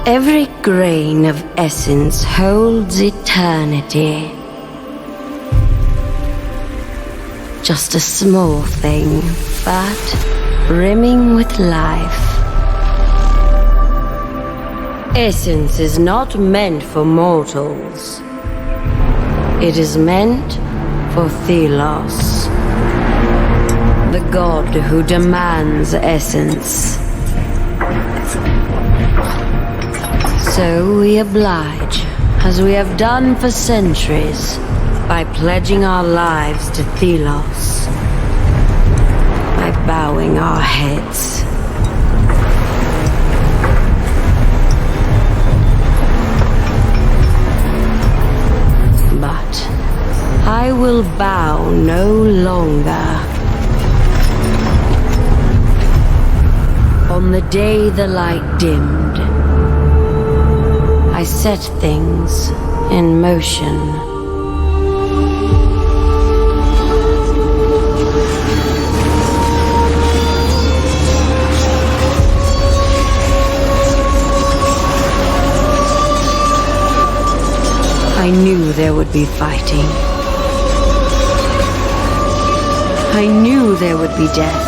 Every grain of essence holds eternity. Just a small thing, but brimming with life. Essence is not meant for mortals. It is meant for Thelos, the god who demands essence. So we oblige, as we have done for centuries, by pledging our lives to Thelos, by bowing our heads. But I will bow no longer. On the day the light dimmed, I set things in motion. I knew there would be fighting. I knew there would be death.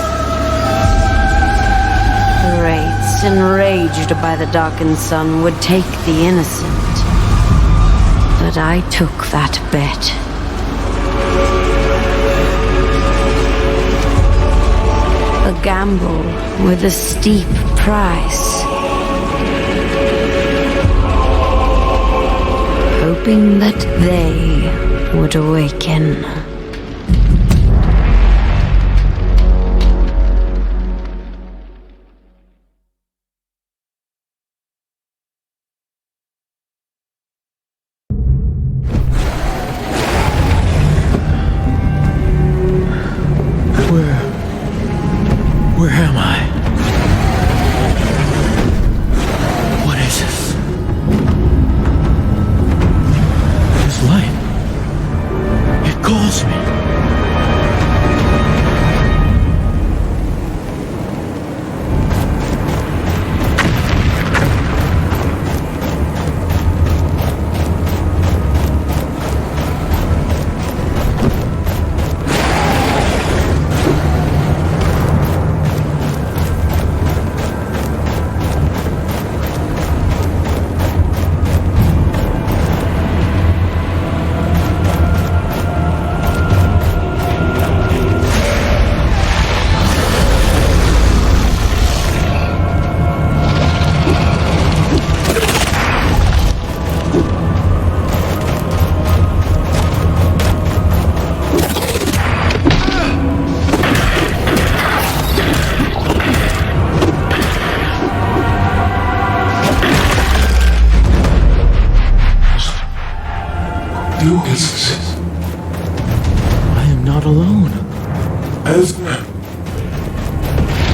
The wraiths, enraged by the darkened sun, would take the innocent. But I took that bet. A gamble with a steep price. Hoping that they would awaken. Where am I? What is this? This light. It calls me. I am not alone.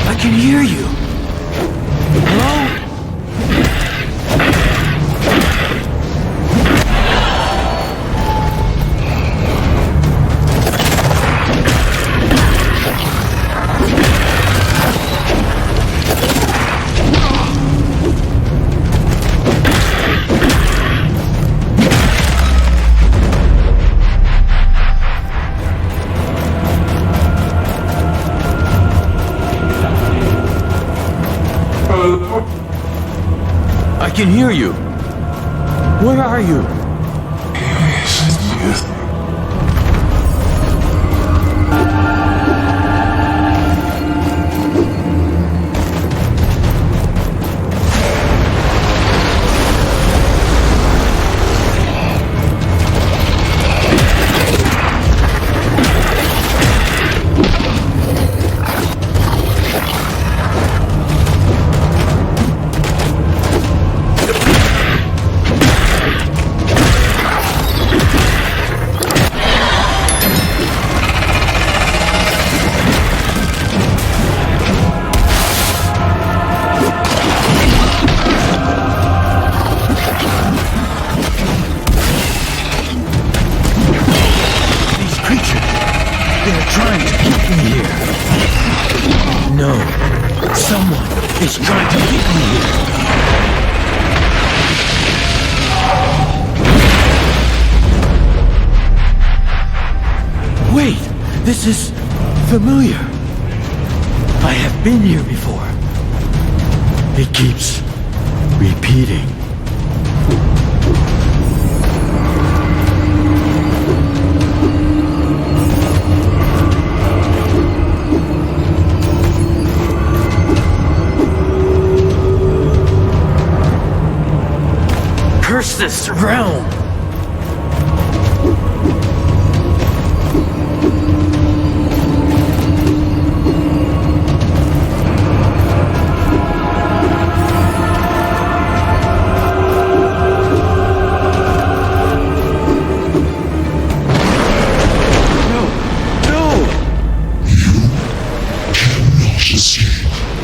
I can hear you. Hello? I can hear you. Where are you? Trying to keep me here. No, someone is trying to keep me here. Wait! This is familiar. I have been here before. It keeps repeating. Curse this realm!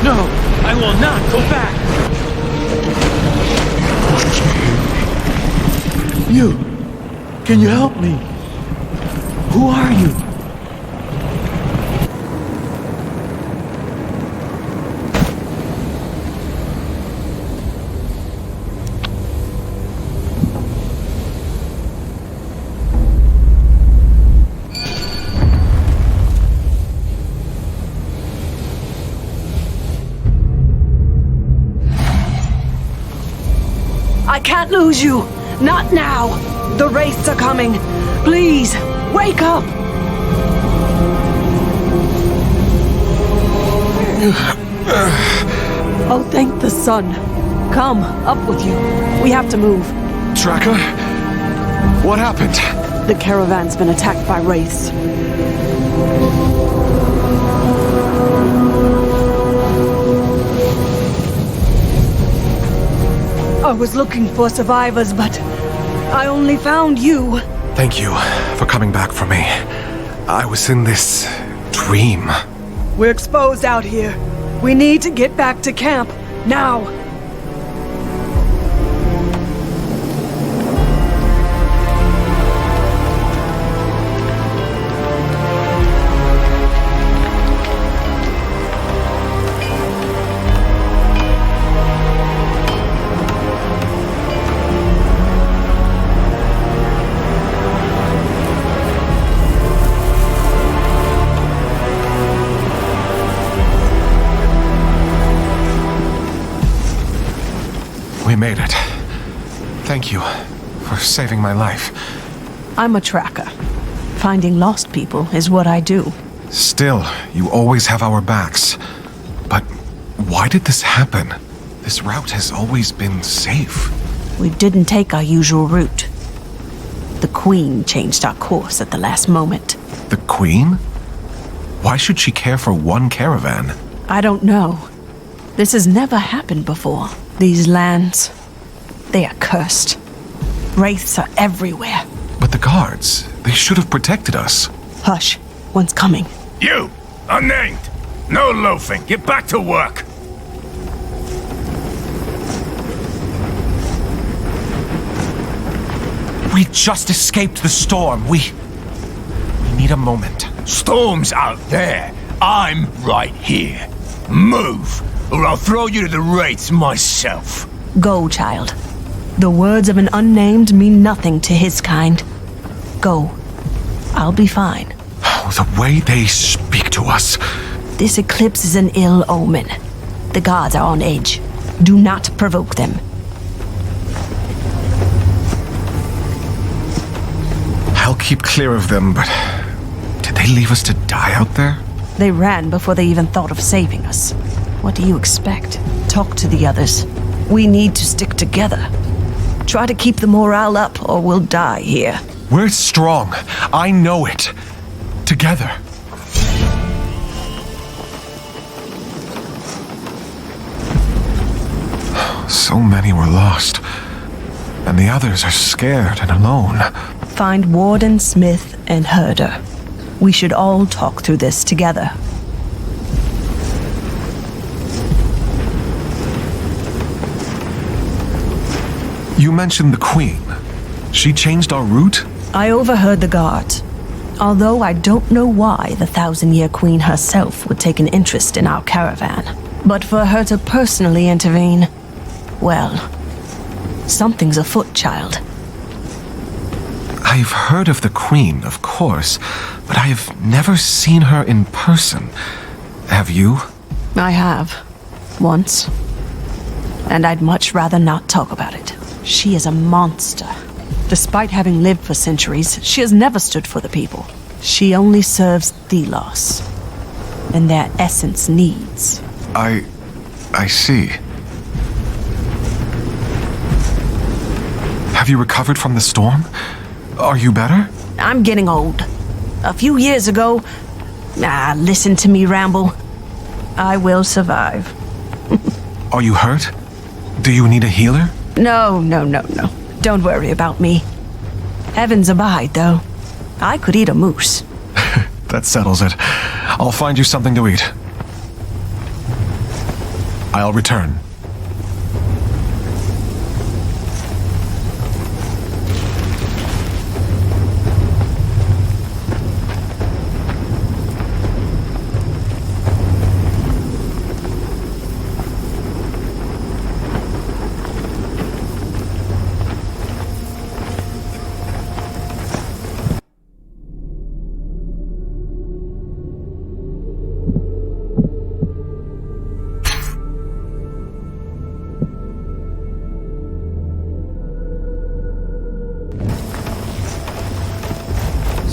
No, I will not go back! You! Can you help me? Who are you? I can't lose you! Not now! The wraiths are coming! Please, wake up! Oh, thank the sun. Come, up with you. We have to move. Tracker? What happened? The caravan's been attacked by wraiths. I was looking for survivors, but I only found you. Thank you for coming back for me. I was in this dream. We're exposed out here. We need to get back to camp, now. We made it. Thank you for saving my life. I'm a tracker. Finding lost people is what I do. Still, you always have our backs. But why did this happen? This route has always been safe. We didn't take our usual route. The Queen changed our course at the last moment. The Queen? Why should she care for one caravan? I don't know. This has never happened before. These lands, they are cursed. Wraiths are everywhere. But the guards, they should have protected us. Hush, one's coming. You! Unnamed! No loafing! Get back to work! We just escaped the storm. We need a moment. Storm's out there. I'm right here. Move, or I'll throw you to the wraiths myself. Go, child. The words of an unnamed mean nothing to his kind. Go. I'll be fine. Oh, the way they speak to us. This eclipse is an ill omen. The gods are on edge. Do not provoke them. I'll keep clear of them, but did they leave us to die out there? They ran before they even thought of saving us. What do you expect? Talk to the others. We need to stick together. Try to keep the morale up, or we'll die here. We're strong. I know it. Together. So many were lost. And the others are scared and alone. Find Warden, Smith, and Herder. We should all talk through this together. You mentioned the Queen. She changed our route? I overheard the guards. Although I don't know why the Thousand-Year Queen herself would take an interest in our caravan. But for her to personally intervene, well, something's afoot, child. I've heard of the Queen, of course, but I have never seen her in person. Have you? I have. Once. And I'd much rather not talk about it. She is a monster. Despite having lived for centuries, she has never stood for the people. She only serves Thelos and their essence needs. I see. Have you recovered from the storm? Are you better? I'm getting old. A few years ago... listen to me ramble. I will survive. Are you hurt? Do you need a healer? No. Don't worry about me. Heavens abide, though. I could eat a moose. That settles it. I'll find you something to eat. I'll return.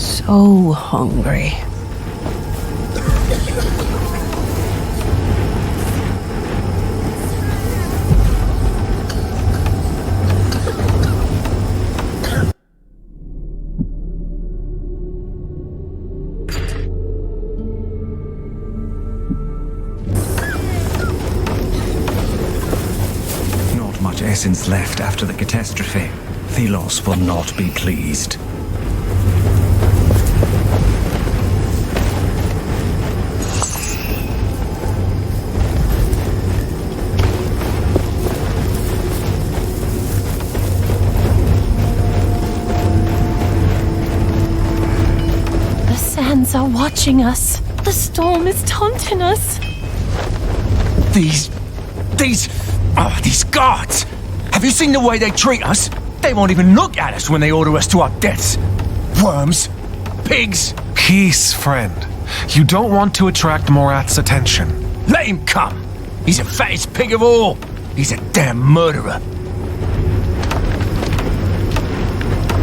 So hungry. Not much essence left after the catastrophe. Thelos will not be pleased. Are watching us. The storm is taunting us. These guards! Have you seen the way they treat us? They won't even look at us when they order us to our deaths. Worms. Pigs. Peace, friend. You don't want to attract Morath's attention. Let him come. He's the fattest pig of all. He's a damn murderer.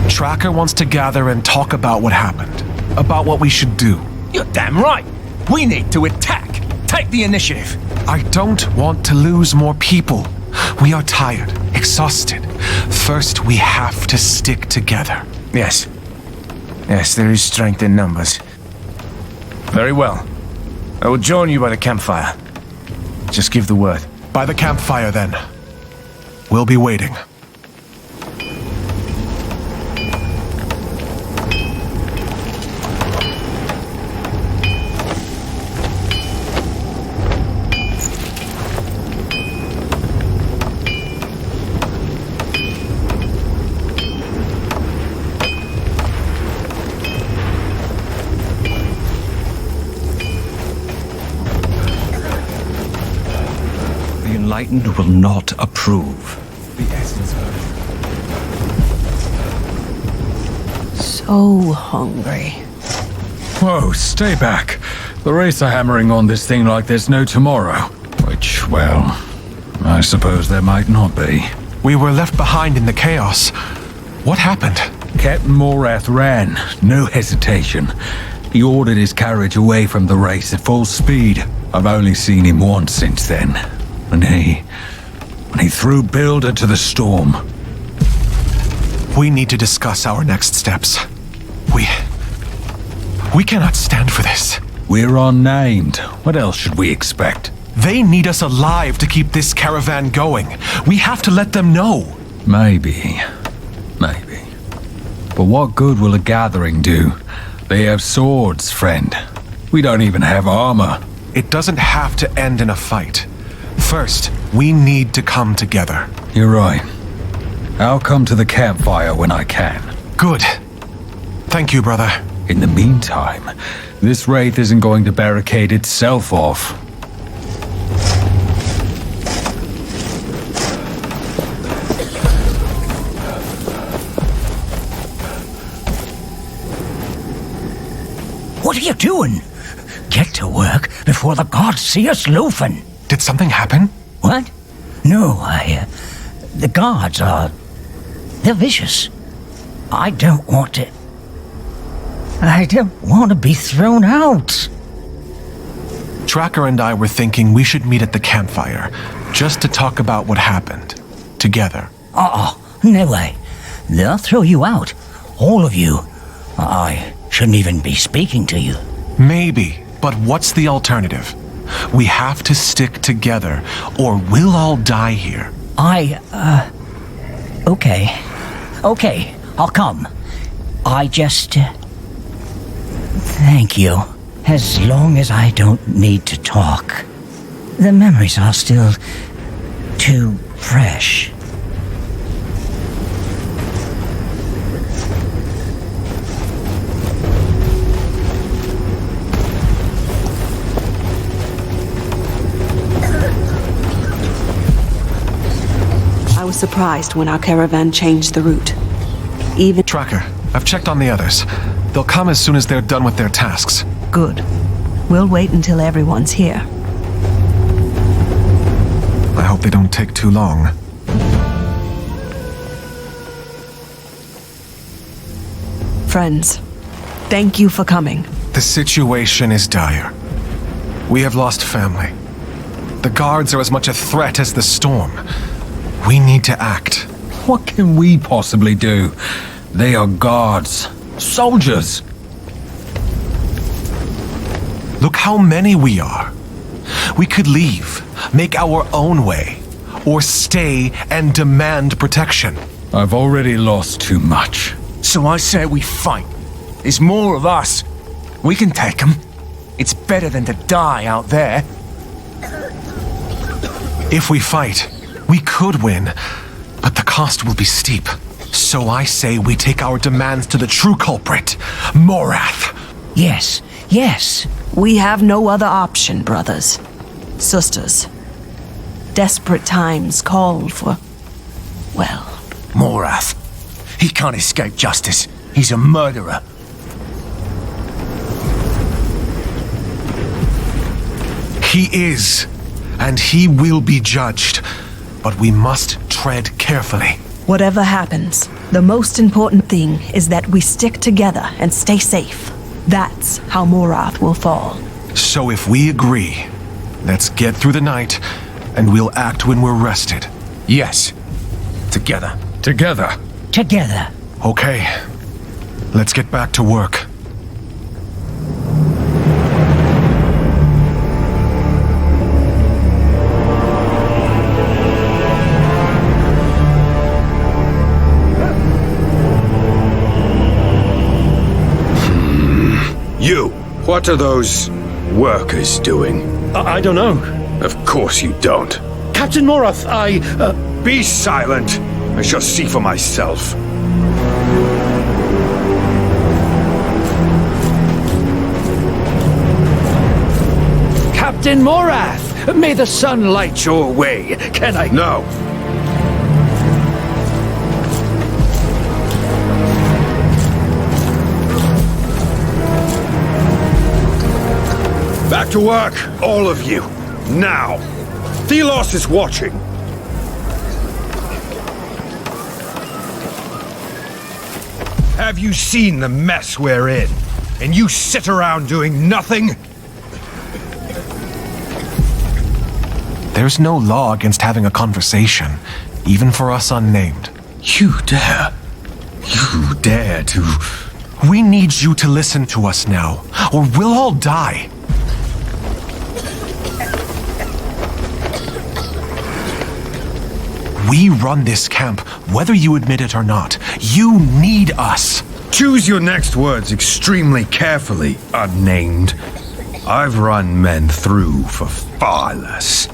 Tracker wants to gather and talk about what happened. About what we should do. You're damn right. We need to attack. Take the initiative. I don't want to lose more people. We are tired, exhausted. First, we have to stick together. Yes, there is strength in numbers. Very well. I will join you by the campfire. Just give the word. By the campfire, then. We'll be waiting. The Enlightened will not approve. So hungry. Whoa, stay back. The Wraiths are hammering on this thing like there's no tomorrow. Which, well, I suppose there might not be. We were left behind in the chaos. What happened? Captain Morath ran, no hesitation. He ordered his carriage away from the Wraiths at full speed. I've only seen him once since then. When he threw Builder to the storm. We need to discuss our next steps. We cannot stand for this. We're unnamed. What else should we expect? They need us alive to keep this caravan going. We have to let them know. Maybe. But what good will a gathering do? They have swords, friend. We don't even have armor. It doesn't have to end in a fight. First, we need to come together. You're right. I'll come to the campfire when I can. Good. Thank you, brother. In the meantime, this Wraith isn't going to barricade itself off. doing? Get to work before the gods see us loafing. Did something happen? What? No, the guards are... they're vicious. I don't want to be thrown out. Tracker and I were thinking we should meet at the campfire, just to talk about what happened. Together. No way. They'll throw you out. All of you. I shouldn't even be speaking to you. Maybe, but what's the alternative? We have to stick together, or we'll all die here. Okay. Okay, I'll come. I just... thank you. As long as I don't need to talk. The memories are still too fresh. I was surprised when our caravan changed the route. Even... Tracker, I've checked on the others. They'll come as soon as they're done with their tasks. Good. We'll wait until everyone's here. I hope they don't take too long. Friends, thank you for coming. The situation is dire. We have lost family. The guards are as much a threat as the storm. We need to act. What can we possibly do? They are guards. Soldiers. Look how many we are. We could leave, make our own way, or stay and demand protection. I've already lost too much. So I say we fight. There's more of us. We can take them. It's better than to die out there. If we fight, we could win, but the cost will be steep. So I say we take our demands to the true culprit, Morath. Yes, yes. We have no other option, brothers. Sisters. Desperate times call for... well... Morath. He can't escape justice. He's a murderer. He is, and he will be judged. But we must tread carefully. Whatever happens, the most important thing is that we stick together and stay safe. That's how Morath will fall. So if we agree, let's get through the night, and we'll act when we're rested. Yes. Together. Together. Together. Okay. Let's get back to work. You, what are those workers doing? I don't know. Of course you don't. Captain Morath, Be silent. I shall see for myself. Captain Morath! May the sun light your way. Can I... No. Back to work, all of you. Now. Thelos is watching. Have you seen the mess we're in? And you sit around doing nothing? There's no law against having a conversation, even for us unnamed. You dare to... We need you to listen to us now, or we'll all die. We run this camp, whether you admit it or not. You need us. Choose your next words extremely carefully, unnamed. I've run men through for far less.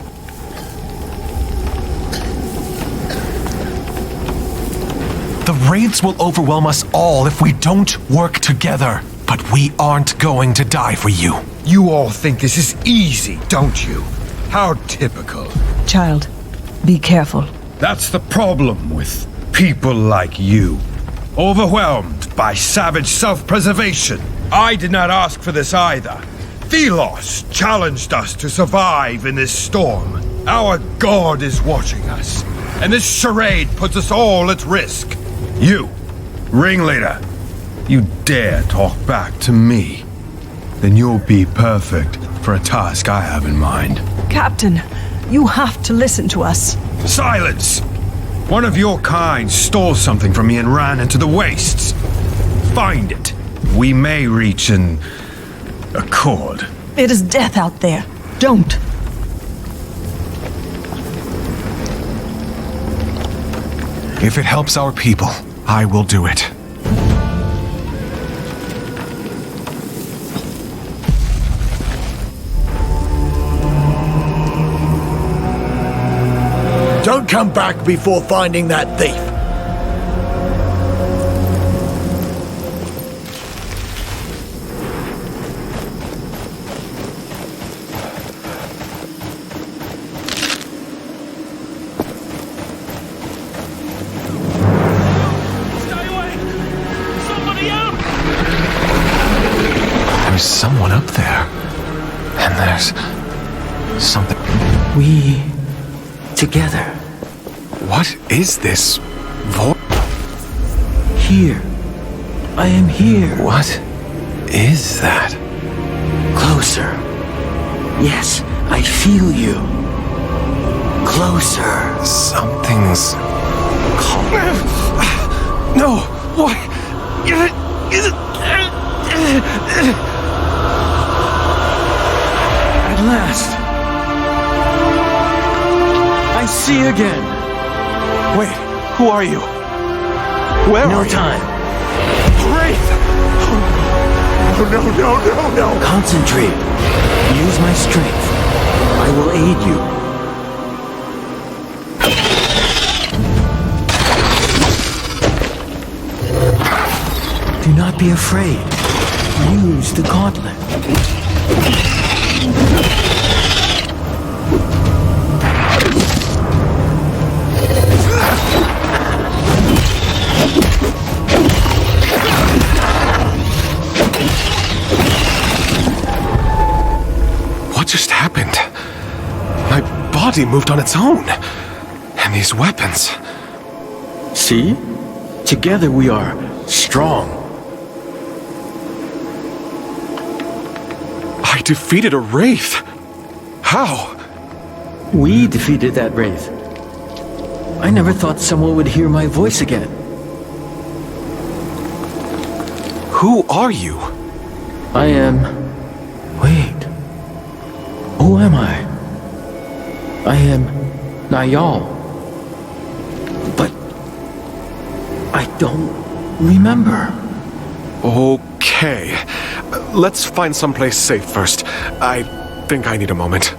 The Wraiths will overwhelm us all if we don't work together. But we aren't going to die for you. You all think this is easy, don't you? How typical. Child, be careful. That's the problem with people like you. Overwhelmed by savage self-preservation. I did not ask for this either. Thelos challenged us to survive in this storm. Our god is watching us, and this charade puts us all at risk. You, ringleader, you dare talk back to me, then you'll be perfect for a task I have in mind. Captain, you have to listen to us. Silence! One of your kind stole something from me and ran into the wastes. Find it. We may reach an accord. It is death out there. Don't. If it helps our people, I will do it. Don't come back before finding that thief. There's someone up there. And there's something. We together. What is this voice? Here. I am here. What is that? Closer. Yes, I feel you. Closer. Something's No! What? At last. I see again. Wait, who are you? Where No are you? time. Wraith! Oh, no. Concentrate. Use my strength. I will aid you. Do not be afraid. Use the gauntlet. What just happened? My body moved on its own. And these weapons. See? Together we are strong. I defeated a wraith. How? We defeated that wraith. I never thought someone would hear my voice again. Who are you? I am... Wait. Who am I? I am Nayal. But... I don't remember. Okay. Let's find someplace safe first. I think I need a moment.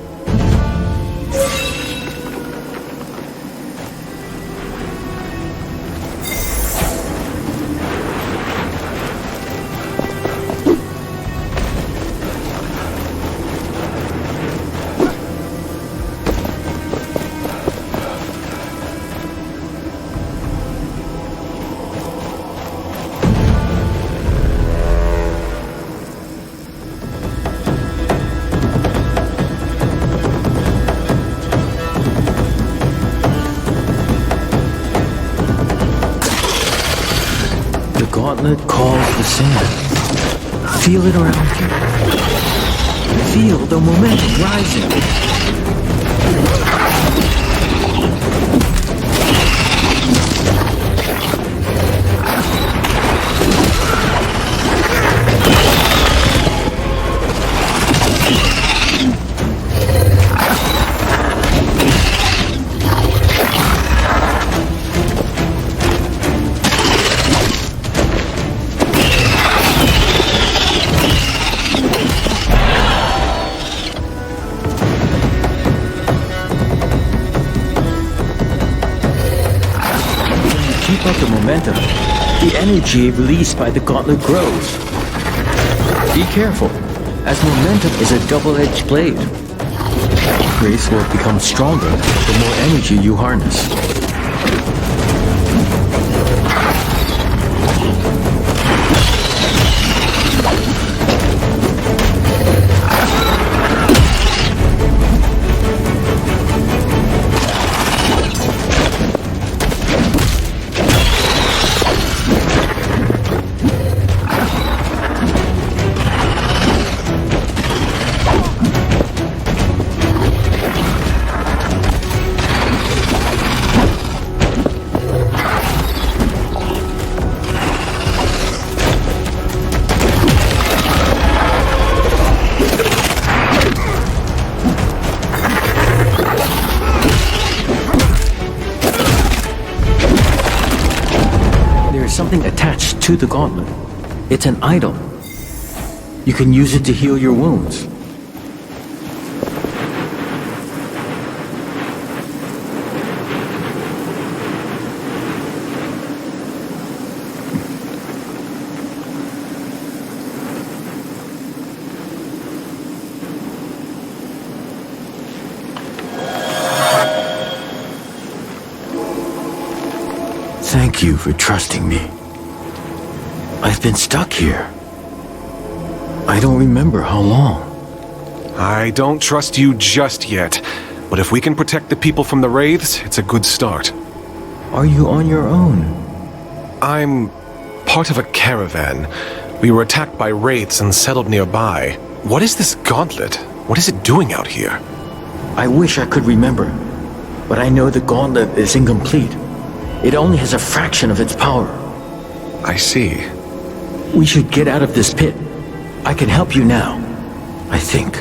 The gauntlet calls the sand. Feel it around you. Feel the momentum rising. Keep up the momentum. The energy released by the gauntlet grows. Be careful, as momentum is a double-edged blade. Grace will become stronger the more energy you harness. nothing attached to the gauntlet. It's an idol. You can use it to heal your wounds. Thank you for trusting me. I've been stuck here. I don't remember how long. I don't trust you just yet, but if we can protect the people from the Wraiths, it's a good start. Are you on your own? I'm part of a caravan. We were attacked by Wraiths and settled nearby. What is this gauntlet? What is it doing out here? I wish I could remember, but I know the gauntlet is incomplete. It only has a fraction of its power. I see. We should get out of this pit. I can help you now, I think.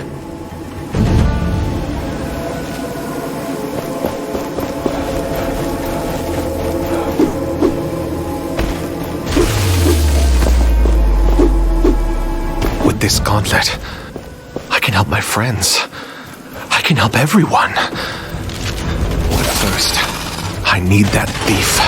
With this gauntlet, I can help my friends. I can help everyone. But first, I need that thief.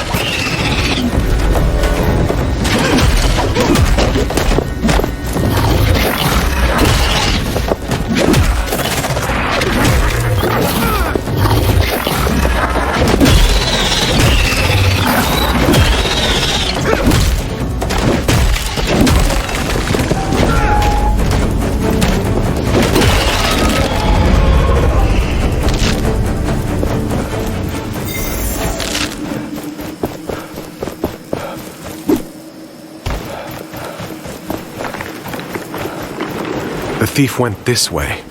The thief went this way.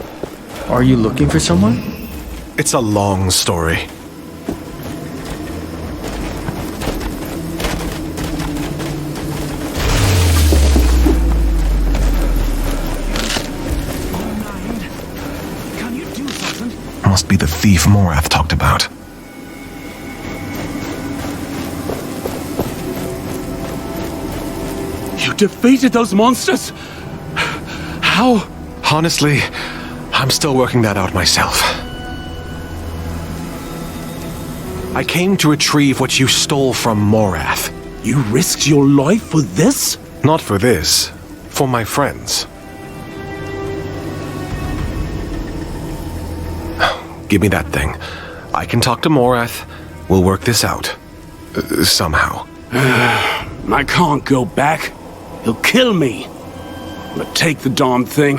Are you looking for someone? It's a long story. Can you do something? Must be the thief Morath talked about. You defeated those monsters? How? Honestly, I'm still working that out myself. I came to retrieve what you stole from Morath. You risked your life for this? Not for this. For my friends. Give me that thing. I can talk to Morath. We'll work this out. Somehow. I can't go back. He'll kill me. But take the darn thing.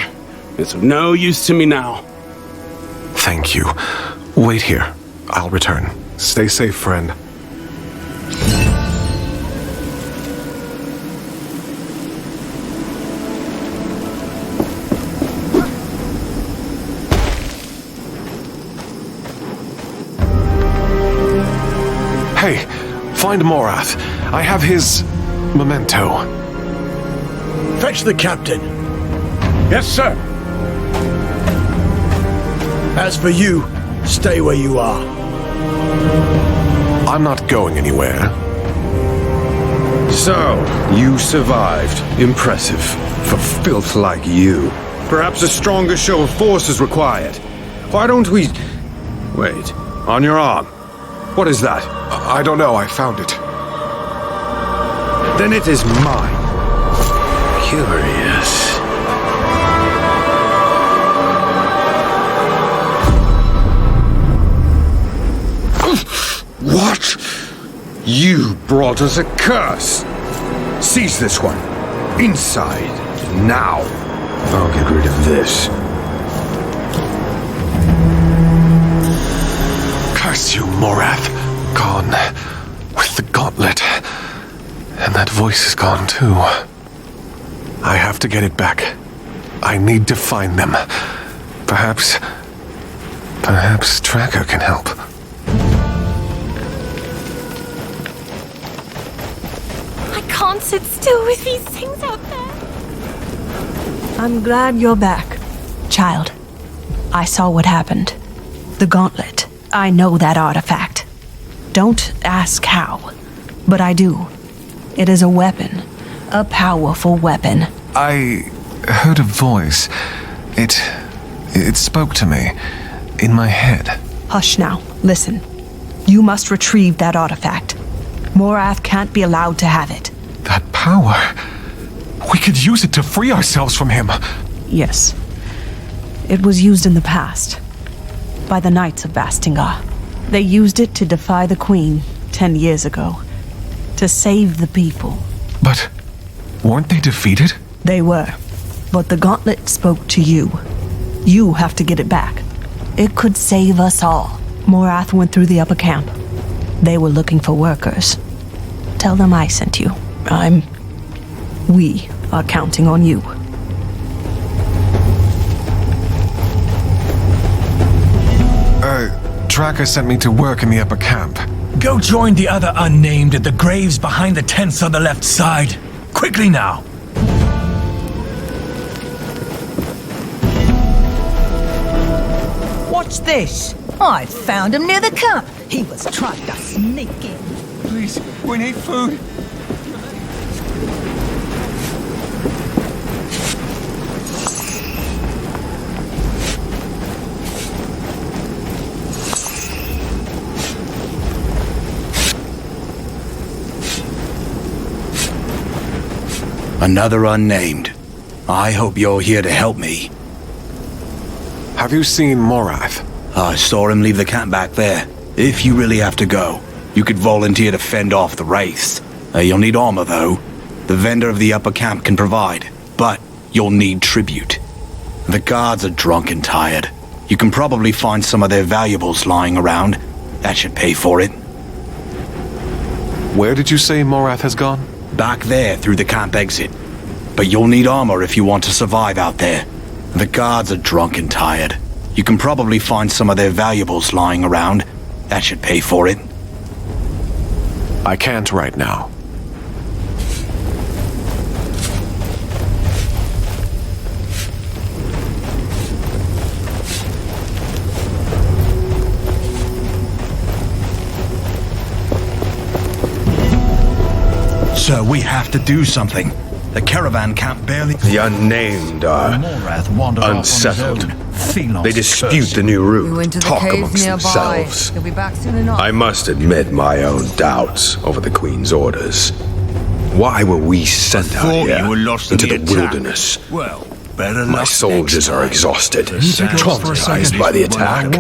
It's of no use to me now. Thank you. Wait here. I'll return. Stay safe, friend. Hey, find Morath. I have his memento. Fetch the captain. Yes, sir. As for you, stay where you are. I'm not going anywhere. So, you survived. Impressive. For filth like you. Perhaps a stronger show of force is required. Why don't we... Wait. On your arm. What is that? I don't know. I found it. Then it is mine. Curious. What? You brought us a curse. Seize this one. Inside. Now. I'll get rid of this. Curse you, Morath. Gone. With the gauntlet. And that voice is gone too. I have to get it back. I need to find them. Perhaps Tracker can help. I can't sit still with these things out there. I'm glad you're back. Child, I saw what happened. The gauntlet. I know that artifact. Don't ask how, but I do. It is a weapon. A powerful weapon. I heard a voice. It spoke to me. In my head. Hush now. Listen. You must retrieve that artifact. Morath can't be allowed to have it. That power. We could use it to free ourselves from him. Yes. It was used in the past. By the Knights of Bastingar. They used it to defy the Queen 10 years ago. To save the people. But weren't they defeated? They were. But the gauntlet spoke to you. You have to get it back. It could save us all. Morath went through the upper camp. They were looking for workers. Tell them I sent you. We are counting on you. Tracker sent me to work in the upper camp. Go join the other unnamed at the graves behind the tents on the left side. Quickly now. What's this? I found him near the camp. He was trying to sneak in. Please, we need food. Another unnamed. I hope you're here to help me. Have you seen Morath? I saw him leave the camp back there. If you really have to go, you could volunteer to fend off the wraiths. You'll need armor, though. The vendor of the upper camp can provide, but you'll need tribute. The guards are drunk and tired. You can probably find some of their valuables lying around. That should pay for it. Where did you say Morath has gone? Back there through the camp exit. But you'll need armor if you want to survive out there. The guards are drunk and tired. You can probably find some of their valuables lying around. That should pay for it. I can't right now. Sir, we have to do something. The caravan camp barely... The unnamed are unsettled. They dispute the new route, talk amongst themselves. He'll be back soon enough. I must admit my own doubts over the Queen's orders. Why were we sent out here into the wilderness? Well, better My soldiers are exhausted, traumatized by the attack.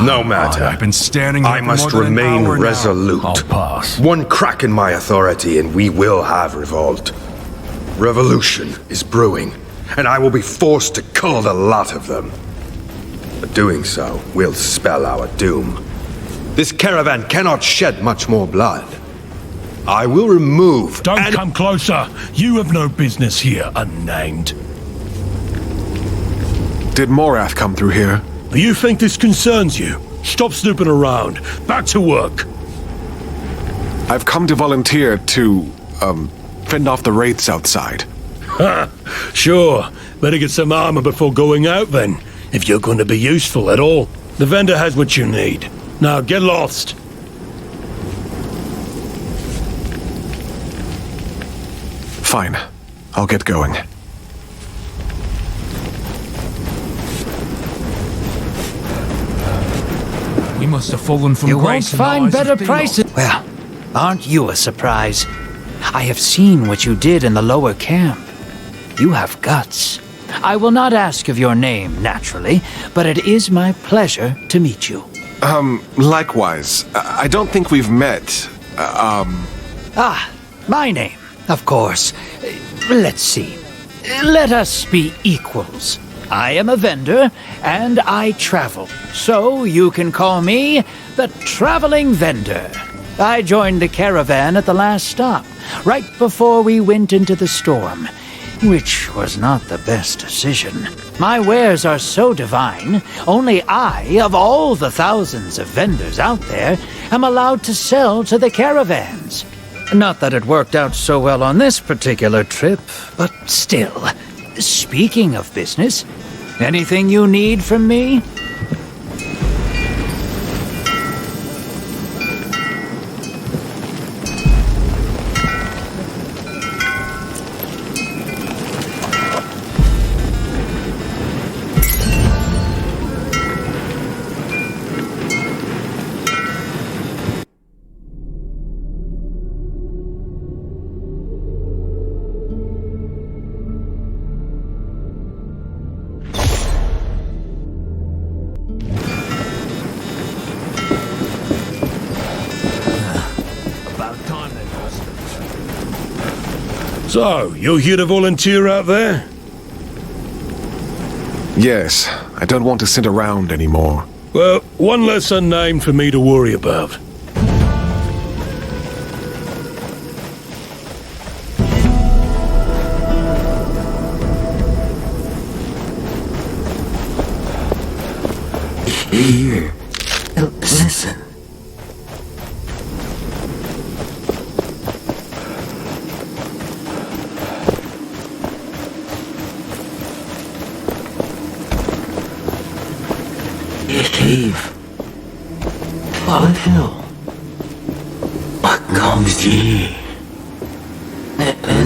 No matter. I've been standing I must remain resolute. I'll pass. One crack in my authority and we will have revolt. Revolution is brewing, and I will be forced to cull the lot of them. But doing so will spell our doom. This caravan cannot shed much more blood. I will remove... Don't come closer! You have no business here, unnamed. Did Morath come through here? You think this concerns you? Stop snooping around. Back to work. I've come to volunteer to, fend off the wraiths outside. Ha! Sure. Better get some armor before going out then, if you're going to be useful at all. The vendor has what you need. Now get lost. Fine. I'll get going. We must have fallen from You grace. won't find better prices. Well, aren't you a surprise? I have seen what you did in the lower camp. You have guts. I will not ask of your name, naturally, but it is my pleasure to meet you. Likewise. I don't think we've met. Ah, my name, of course. Let's see. Let us be equals. I am a vendor, and I travel. So you can call me the Traveling Vendor. I joined the caravan at the last stop, right before we went into the storm, which was not the best decision. My wares are so divine, only I, of all the thousands of vendors out there, am allowed to sell to the caravans. Not that it worked out so well on this particular trip, but still. Speaking of business, anything you need from me? So, you're here to volunteer out there? Yes, I don't want to sit around anymore. Well, one less unnamed for me to worry about. Here. Listen. Cave. Fallen Hill. What comes ye?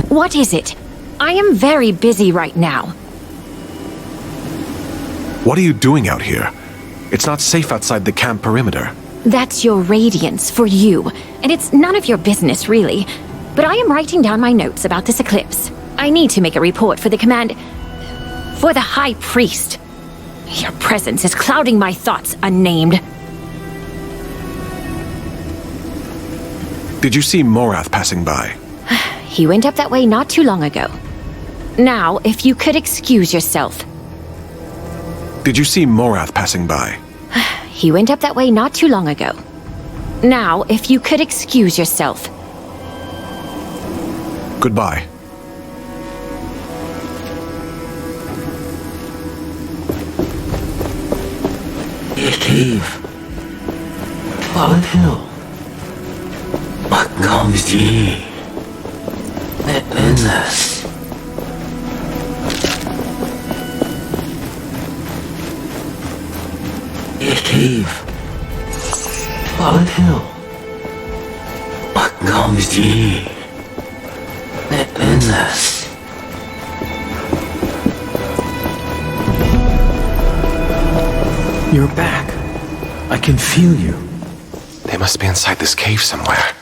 What is it? I am very busy right now. What are you doing out here? It's not safe outside the camp perimeter. That's your radiance for you, and it's none of your business, really. But I am writing down my notes about this eclipse. I need to make a report for the command... for the High Priest. Your presence is clouding my thoughts, unnamed. Did you see Morath passing by? He went up that way not too long ago. Now, if you could excuse yourself. Did you see Morath passing by? He went up that way not too long ago. Now, if you could excuse yourself. Goodbye. Cave. Fallen Hill. What comes ye? Endless. Cave. Fallen Hill. What comes ye? Endless. You're back. I can feel you. They must be inside this cave somewhere.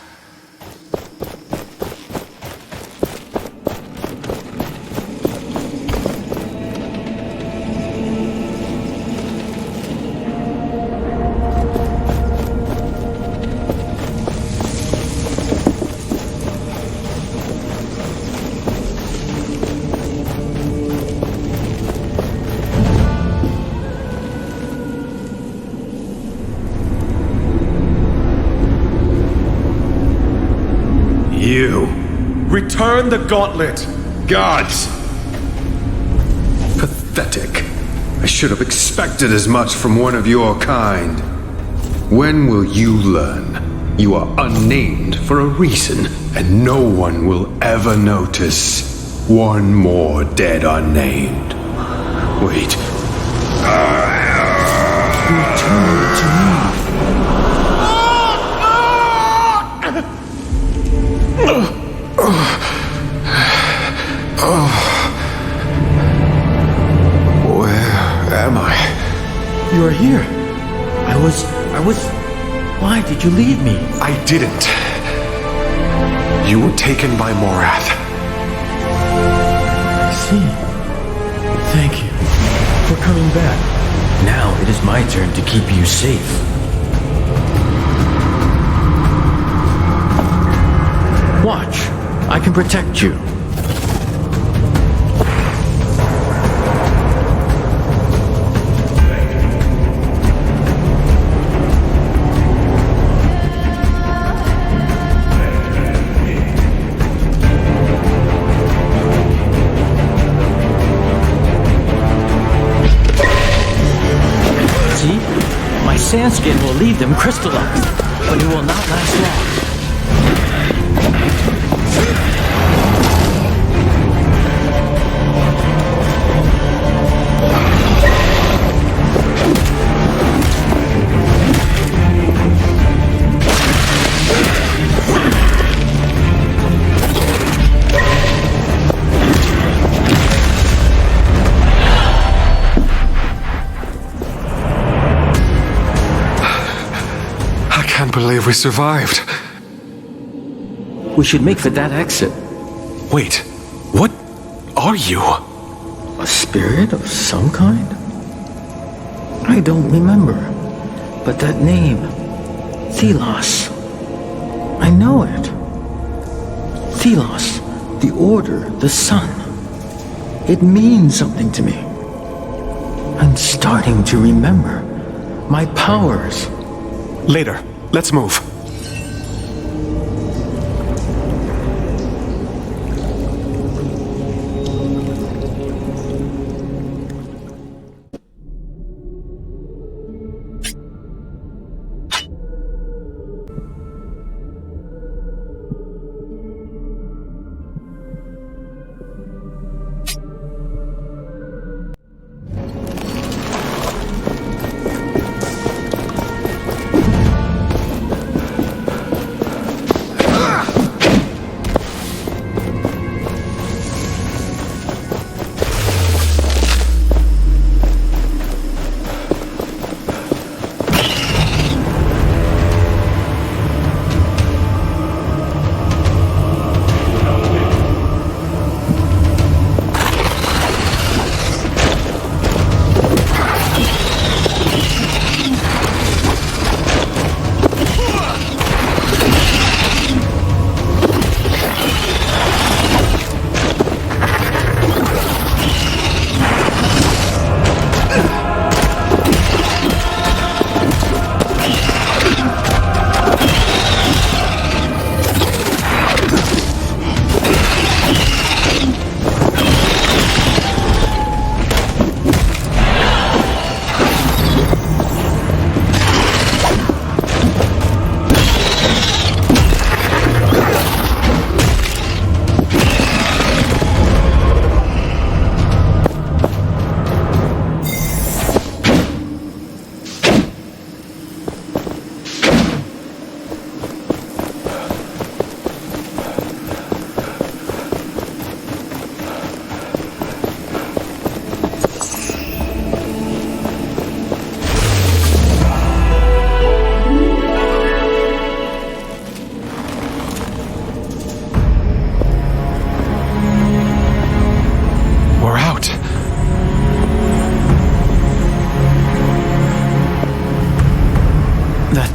You. Return the gauntlet! Gods! Pathetic. I should have expected as much from one of your kind. When will you learn? You are unnamed for a reason, and no one will ever notice. One more dead unnamed. Wait. Return to me. Where am I? You are here. I was... Why did you leave me? I didn't. You were taken by Morath. I see. Thank you for coming back. Now it is my turn to keep you safe. Watch. I can protect you. See? My sandskin will leave them crystallized, but it will not last long. I can't believe we survived. We should make for that exit. Wait, what are you? A spirit of some kind? I don't remember. But that name, Thelos. I know it. Thelos, the Order, the sun. It means something to me. I'm starting to remember my powers. Later. Let's move.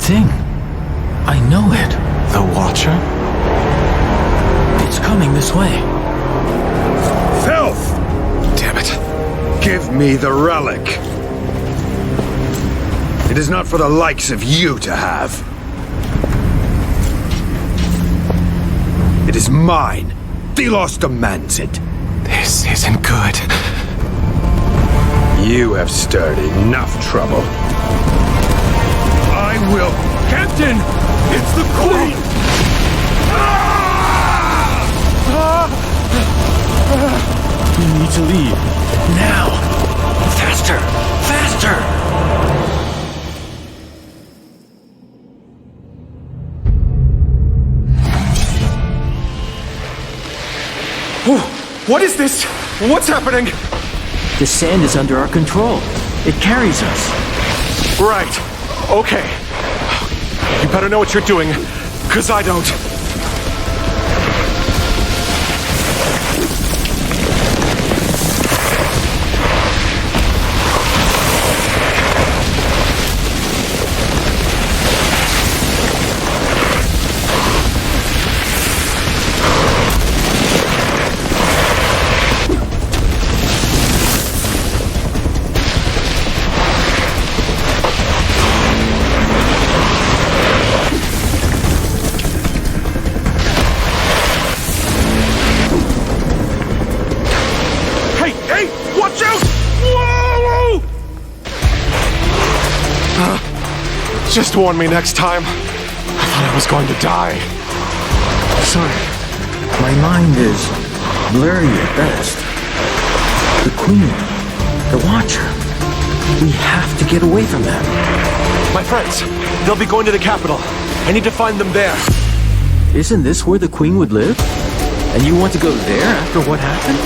thing. I know it. The Watcher? It's coming this way. Filth! Damn it. Give me the relic. It is not for the likes of you to have. It is mine. Thelos demands it. This isn't good. You have stirred enough trouble. I will... Captain! It's the Queen! We need to leave. Now! Faster! Faster! What is this? What's happening? The sand is under our control. It carries us. Right. Okay. You better know what you're doing, 'cause I don't. Just warn me next time. I thought I was going to die. Sorry. My mind is blurry at best. The Queen, the Watcher. We have to get away from them. My friends, they'll be going to the capital. I need to find them there. Isn't this where the Queen would live? And you want to go there after what happened?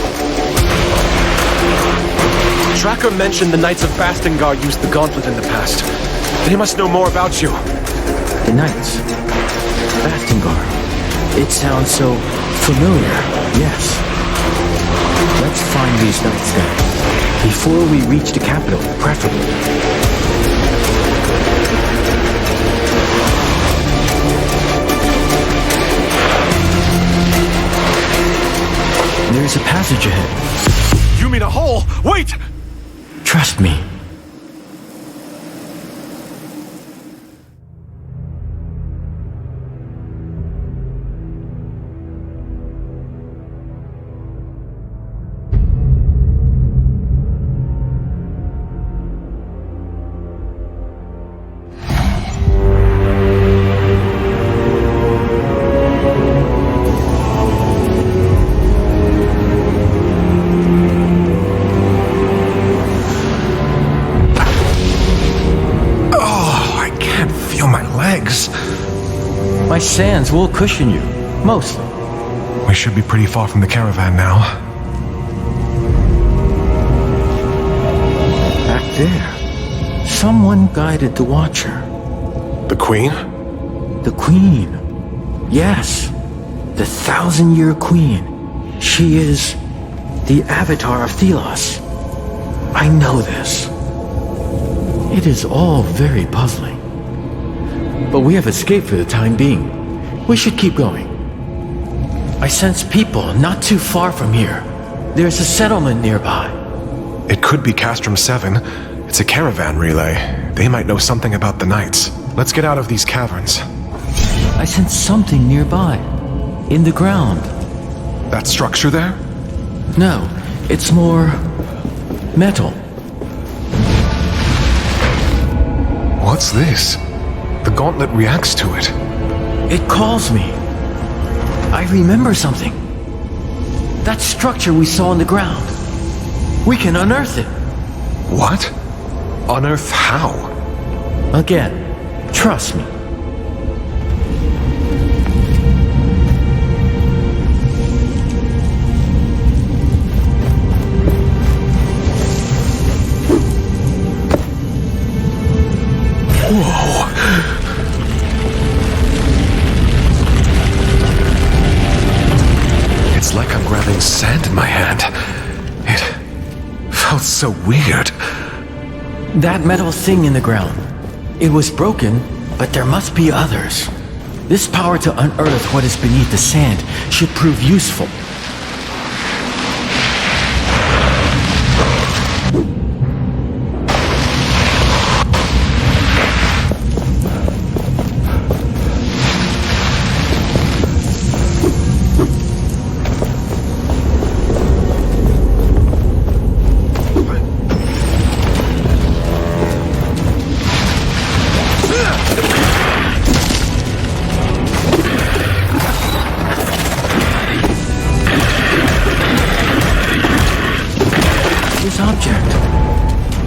Tracker mentioned the Knights of Bastingar used the gauntlet in the past. They must know more about you. The Knights. Bastingar. It sounds so familiar, yes. Let's find these Knights then. Before we reach the capital, preferably. passage ahead. You mean a hole? Wait! Trust me. My sands will cushion you, mostly. We should be pretty far from the caravan now. Back there, someone guided the Watcher. The Queen? The Queen. Yes, the 1,000-year Queen. She is the avatar of Thelos. I know this. It is all very puzzling. But we have escaped for the time being. We should keep going. I sense people not too far from here. There's a settlement nearby. It could be Castrum 7. It's a caravan relay. They might know something about the Knights. Let's get out of these caverns. I sense something nearby. In the ground. That structure there? No, it's more metal. What's this? The gauntlet reacts to it. It calls me. I remember something. That structure we saw on the ground. We can unearth it. What? Unearth how? Again, trust me. Whoa! It's like I'm grabbing sand in my hand. It felt so weird. That metal thing in the ground. It was broken, but there must be others. This power to unearth what is beneath the sand should prove useful.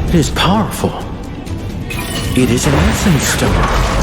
It is powerful. It is an essence stone.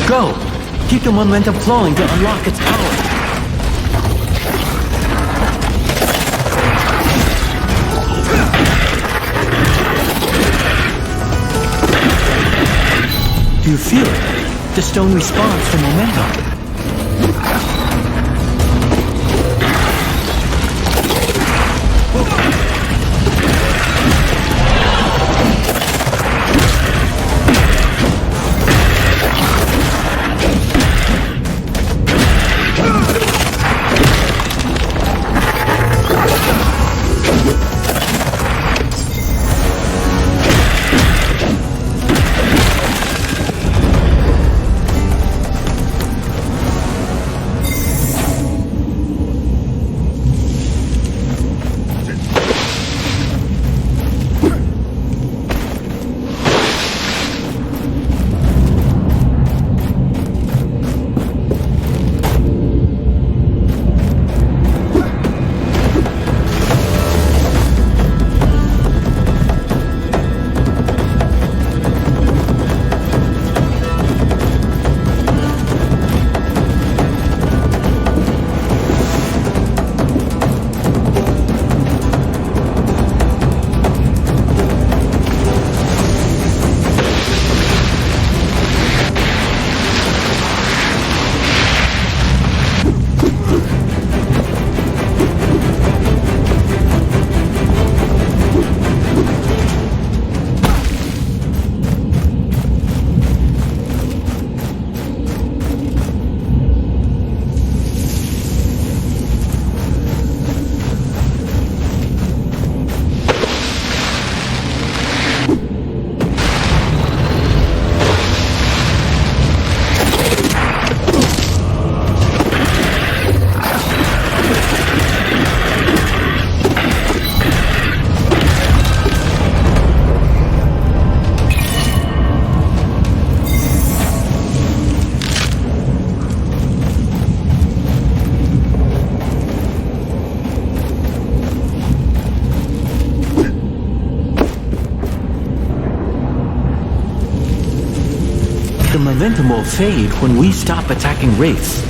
Go! Keep the momentum flowing to unlock its power. Do you feel it? The stone responds to momentum. momentum will fade when we stop attacking wraiths.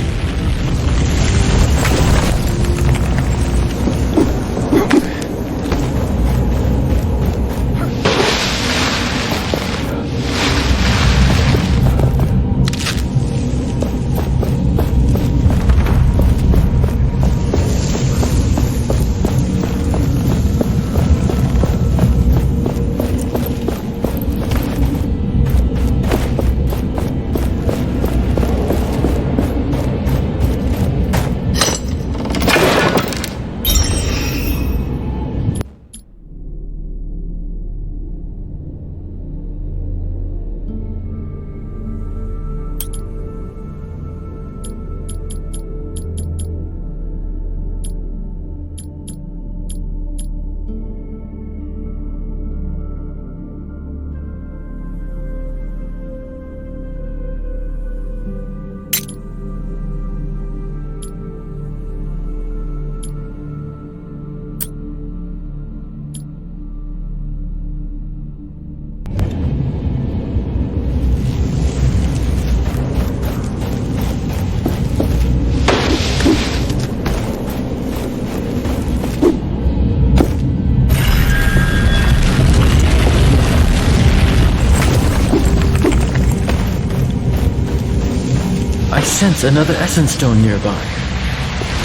I sense another essence stone nearby.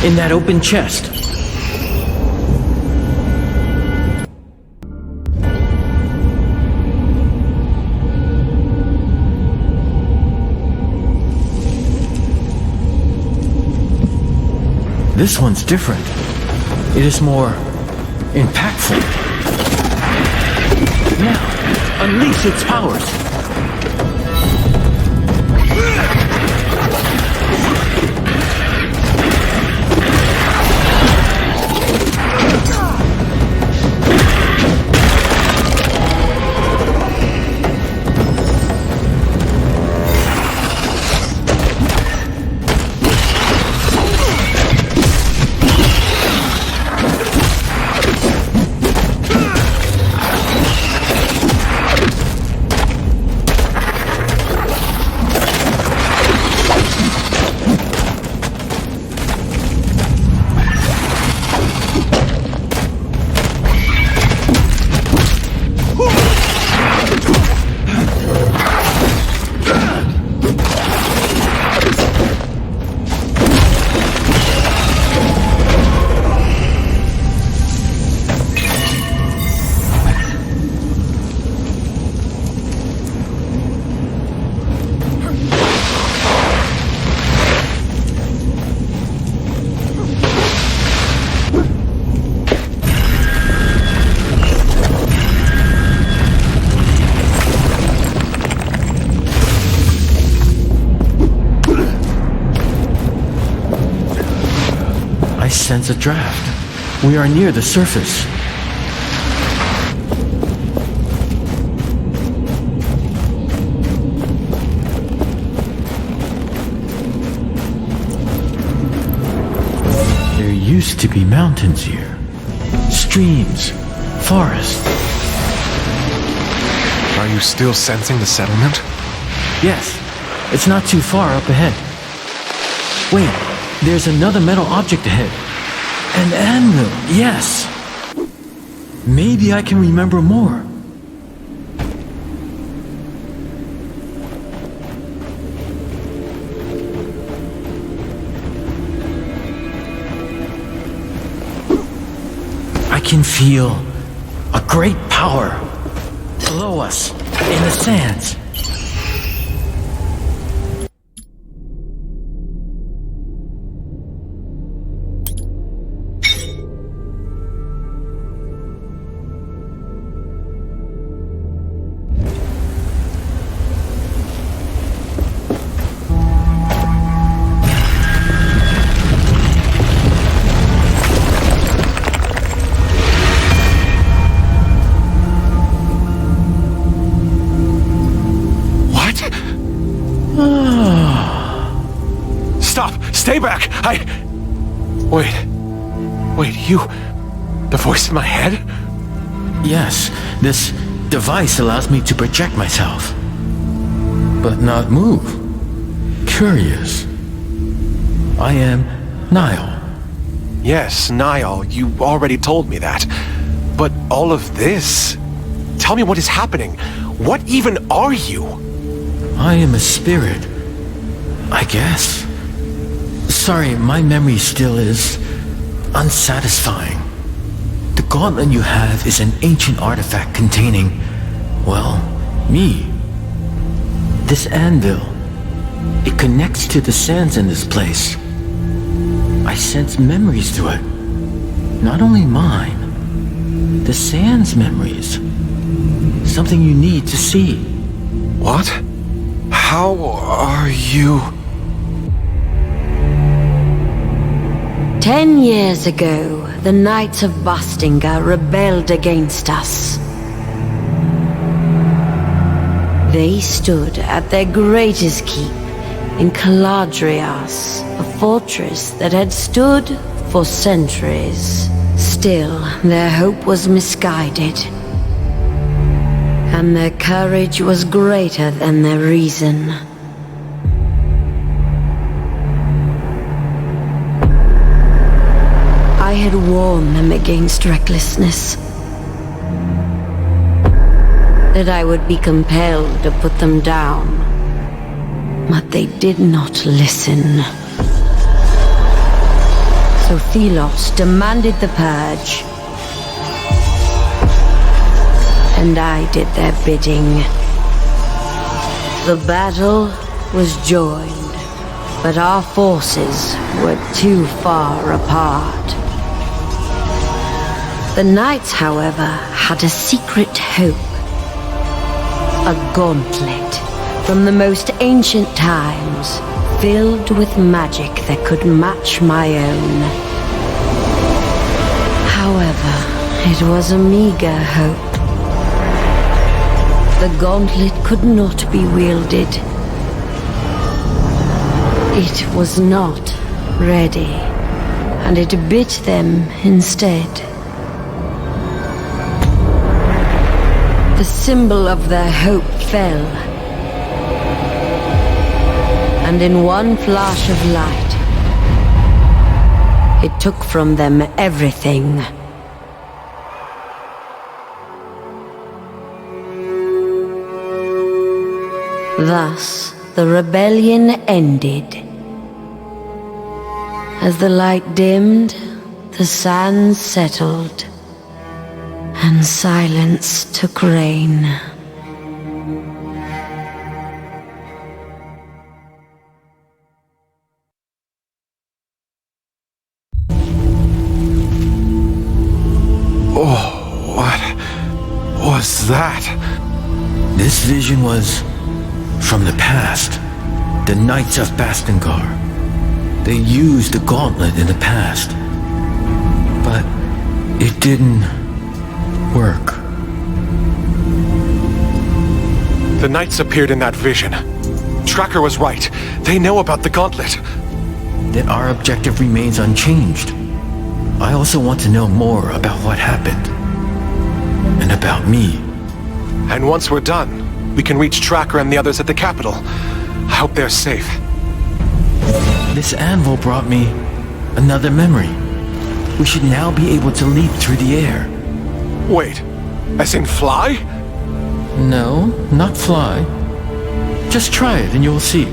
In that open chest. This one's different. It is more impactful. Now, unleash its powers. I sense a draft. We are near the surface. There used to be mountains here. Streams, forests. Are you still sensing the settlement? Yes, it's not too far up ahead. Wait, there's another metal object ahead. An anvil, yes. Maybe I can remember more. I can feel a great power below us in the sands. Stay back! Wait, you... The voice in my head? Yes, this device allows me to project myself. but not move. Curious. I am Niall. Yes, Niall, you already told me that. But all of this? Tell me what is happening. What even are you? I am a spirit, I guess. Sorry, my memory still is unsatisfying. The gauntlet you have is an ancient artifact containing, well, me. This anvil, it connects to the sands in this place. I sense memories through it. Not only mine, the sands memories. Something you need to see. What? How are you? 10 years ago, the Knights of Bastinga rebelled against us. They stood at their greatest keep in Caladrias, a fortress that had stood for centuries. Still, their hope was misguided, and their courage was greater than their reason. I had warned them against recklessness, that I would be compelled to put them down, but they did not listen. So Thelos demanded the purge, and I did their bidding. The battle was joined, but our forces were too far apart. The Knights, however, had a secret hope. A gauntlet from the most ancient times, filled with magic that could match my own. However, it was a meager hope. The gauntlet could not be wielded. It was not ready, and it bit them instead. The symbol of their hope fell, and in one flash of light, it took from them everything. Thus, the rebellion ended. As the light dimmed, the sands settled, and silence took reign. Oh, what was that? This vision was from the past. The Knights of Bastingar. They used the gauntlet in the past, but it didn't work. The Knights appeared in that vision. Tracker was right. They know about the gauntlet. Then our objective remains unchanged. I also want to know more about what happened. And about me. And once we're done, we can reach Tracker and the others at the capital. I hope they're safe. This anvil brought me another memory. We should now be able to leap through the air. Wait, as in fly? No, not fly. Just try it and you'll see.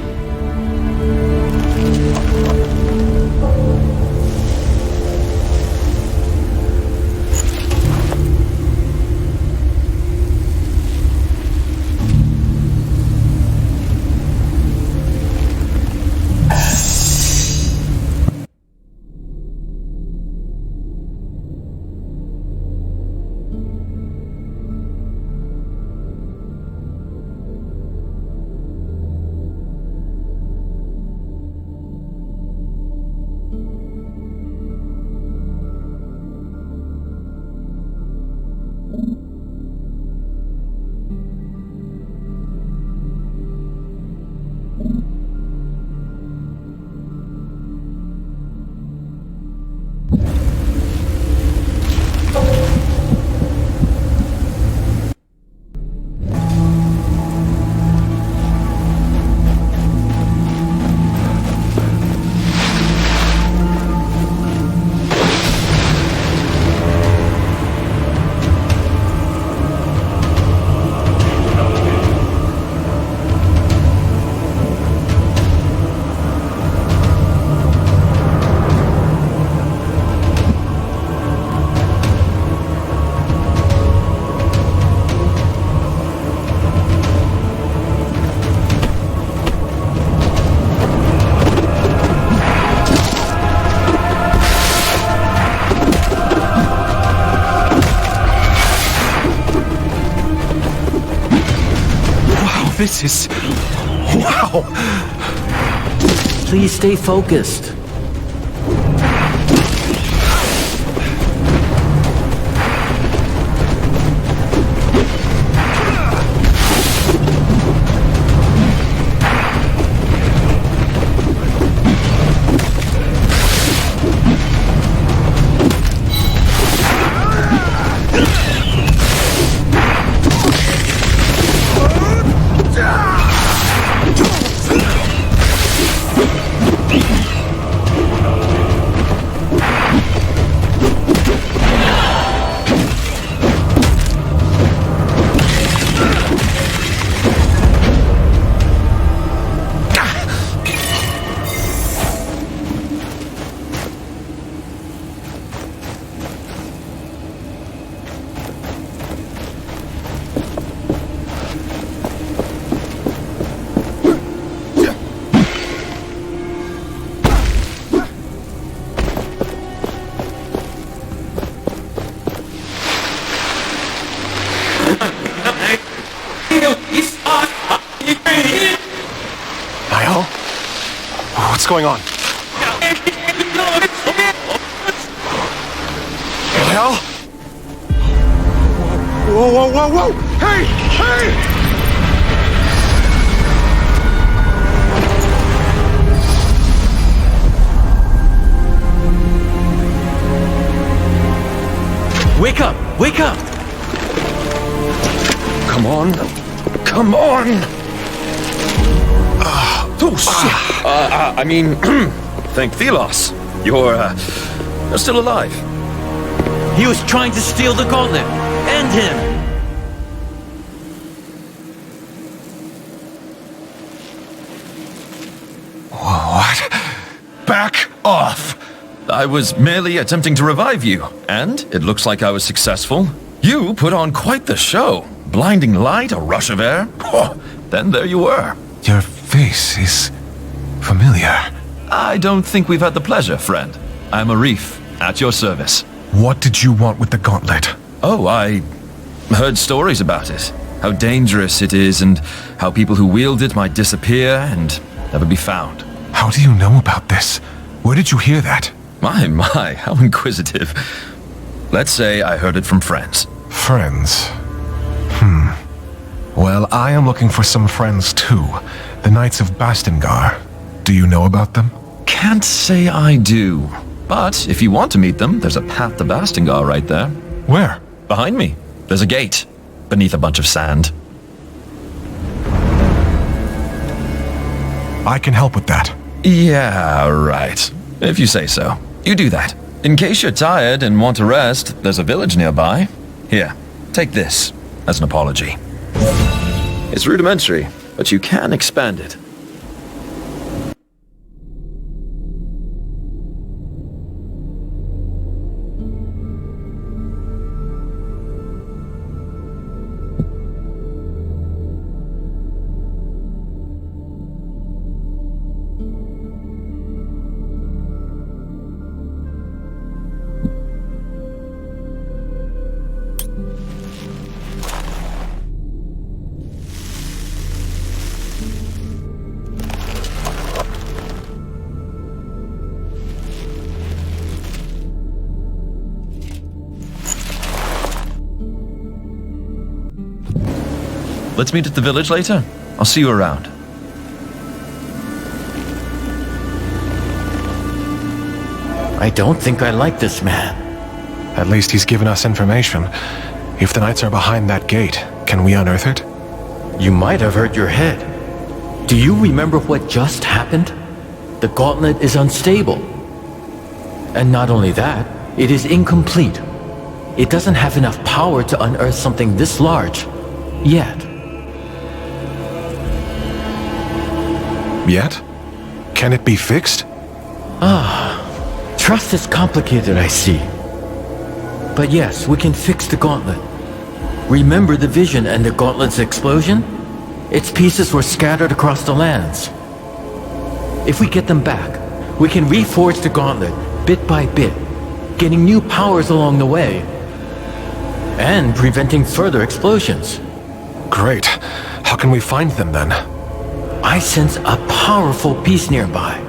This is... wow! Please stay focused. Niall? What's going on? Niall? Whoa, whoa, whoa, whoa! Hey! Hey! Wake up! Wake up! Come on. Come on! Oh, shit! I mean, thank Thelos. You're still alive. He was trying to steal the gauntlet. End him! What? Back off! I was merely attempting to revive you, and it looks like I was successful. You put on quite the show. Blinding light, a rush of air. Oh, then there you were. Your face is familiar. I don't think we've had the pleasure, friend. I'm Arif, at your service. What did you want with the gauntlet? Oh, I heard stories about it. How dangerous it is, and how people who wield it might disappear and never be found. How do you know about this? Where did you hear that? My, how inquisitive. Let's say I heard it from friends. Friends? Well, I am looking for some friends too. The Knights of Bastingar. Do you know about them? Can't say I do. But if you want to meet them, there's a path to Bastingar right there. Where? Behind me. There's a gate. Beneath a bunch of sand. I can help with that. Yeah, right. If you say so. You do that. In case you're tired and want to rest, there's a village nearby. Here, take this as an apology. It's rudimentary, but you can expand it. Let's meet at the village later. I'll see you around. I don't think I like this man. At least he's given us information. If the Knights are behind that gate, can we unearth it? You might have hurt your head. Do you remember what just happened? The gauntlet is unstable. And not only that, it is incomplete. It doesn't have enough power to unearth something this large. Yet. Yet? Can it be fixed? Trust is complicated, I see. But yes, we can fix the gauntlet. Remember the vision and the gauntlet's explosion? Its pieces were scattered across the lands. If we get them back, we can reforge the gauntlet bit by bit, getting new powers along the way, and preventing further explosions. Great. How can we find them then? I sense a powerful piece nearby.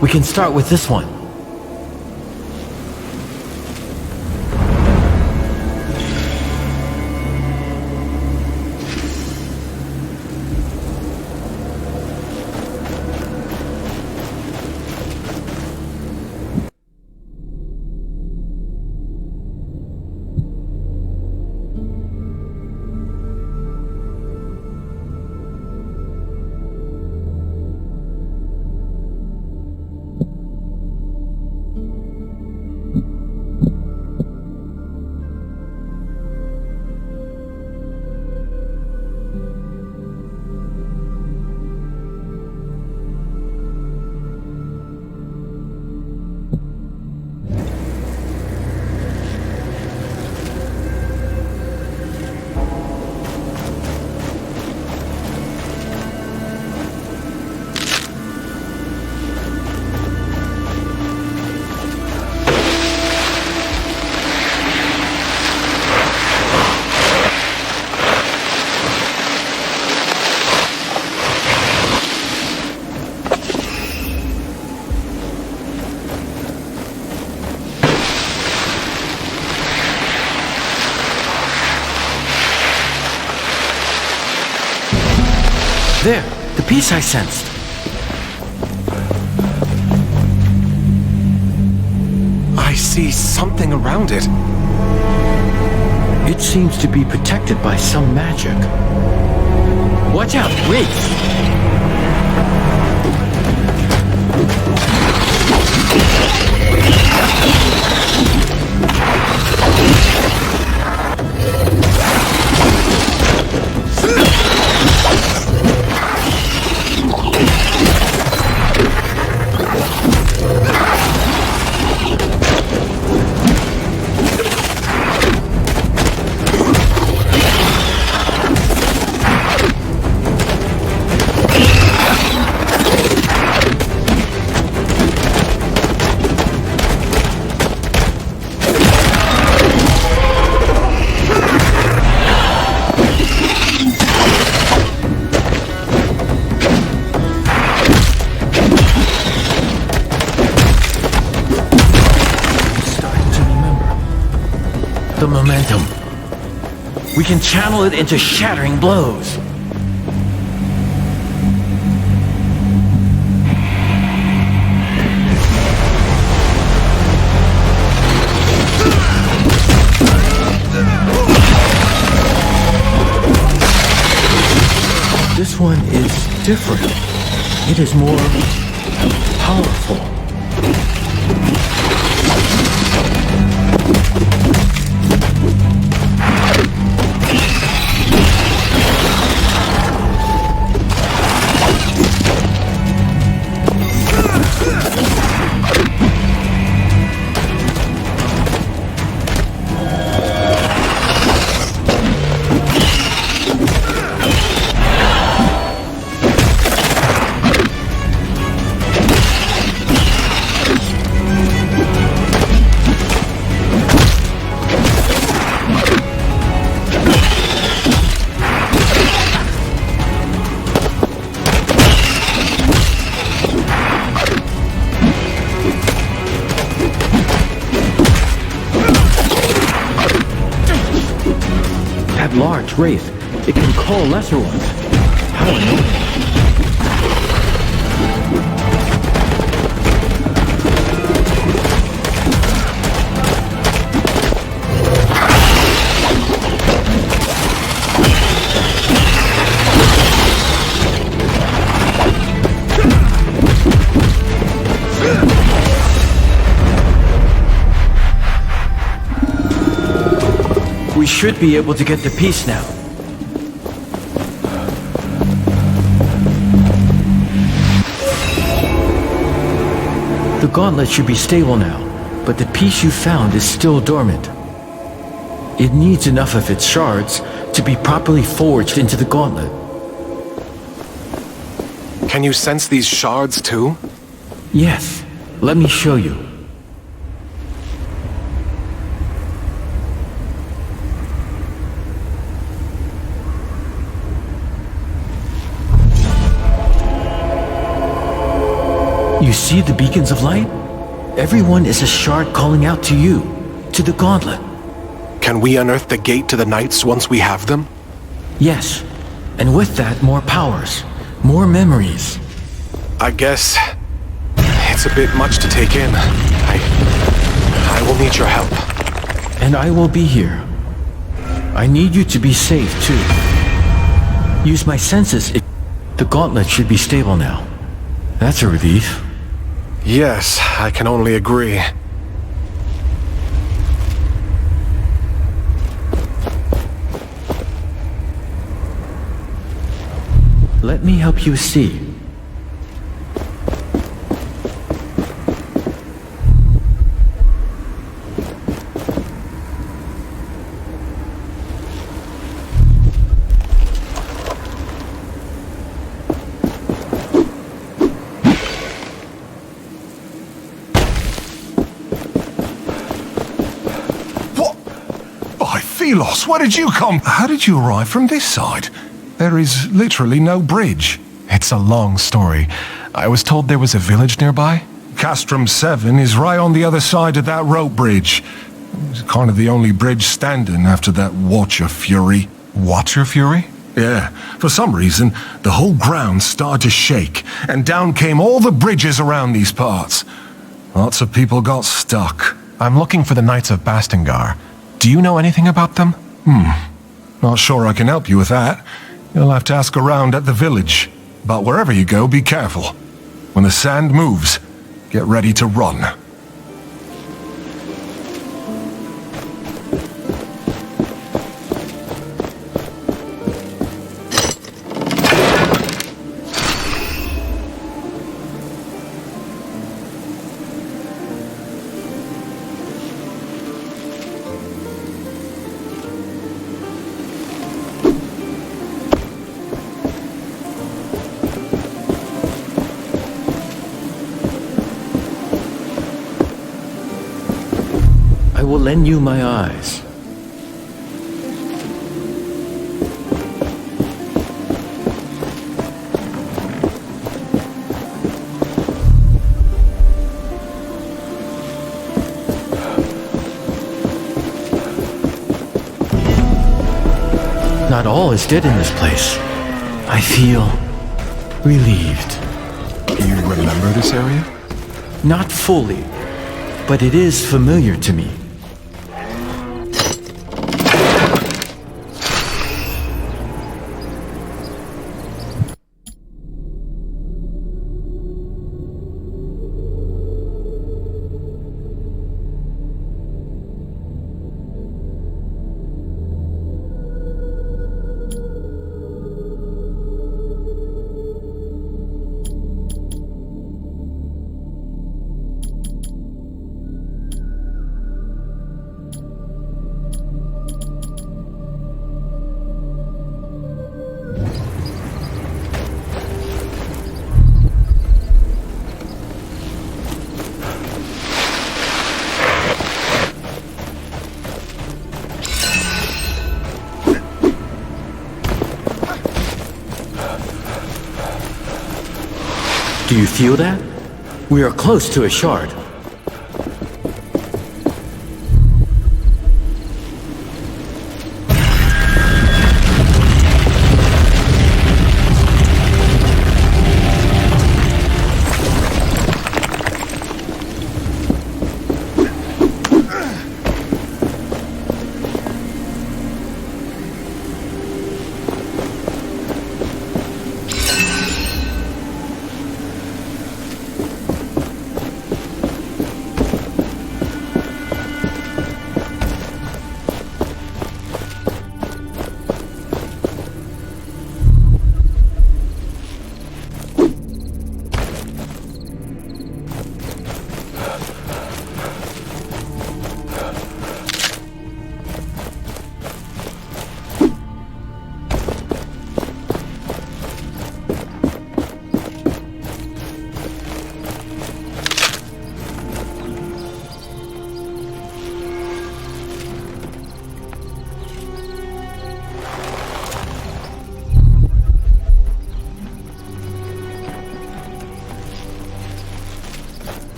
We can start with this one. There, the piece I sensed. I see something around it. It seems to be protected by some magic. Watch out, Wraith! The momentum. We can channel it into shattering blows. This one is different. It is more powerful. Large wraith. It can call lesser ones. How annoying. We should be able to get the piece now. The gauntlet should be stable now, but the piece you found is still dormant. It needs enough of its shards to be properly forged into the gauntlet. Can you sense these shards too? Yes. Let me show you. You see the beacons of light? Everyone is a shard calling out to you, to the Gauntlet. Can we unearth the gate to the Knights once we have them? Yes, and with that, more powers, more memories. I guess it's a bit much to take in. I will need your help. And I will be here. I need you to be safe, too. Use my senses. The Gauntlet should be stable now. That's a relief. Yes, I can only agree. Let me help you see. Thelos, where did you come? How did you arrive from this side? There is literally no bridge. It's a long story. I was told there was a village nearby. Castrum 7 is right on the other side of that rope bridge. It's kind of the only bridge standing after that Watcher Fury. Watcher Fury? Yeah. For some reason, the whole ground started to shake, and down came all the bridges around these parts. Lots of people got stuck. I'm looking for the Knights of Bastengar. Do you know anything about them? Not sure I can help you with that. You'll have to ask around at the village. But wherever you go, be careful. When the sand moves, get ready to run. I will lend you my eyes. Not all is dead in this place. I feel relieved. Do you remember this area? Not fully, but it is familiar to me. Do you feel that? We are close to a shard.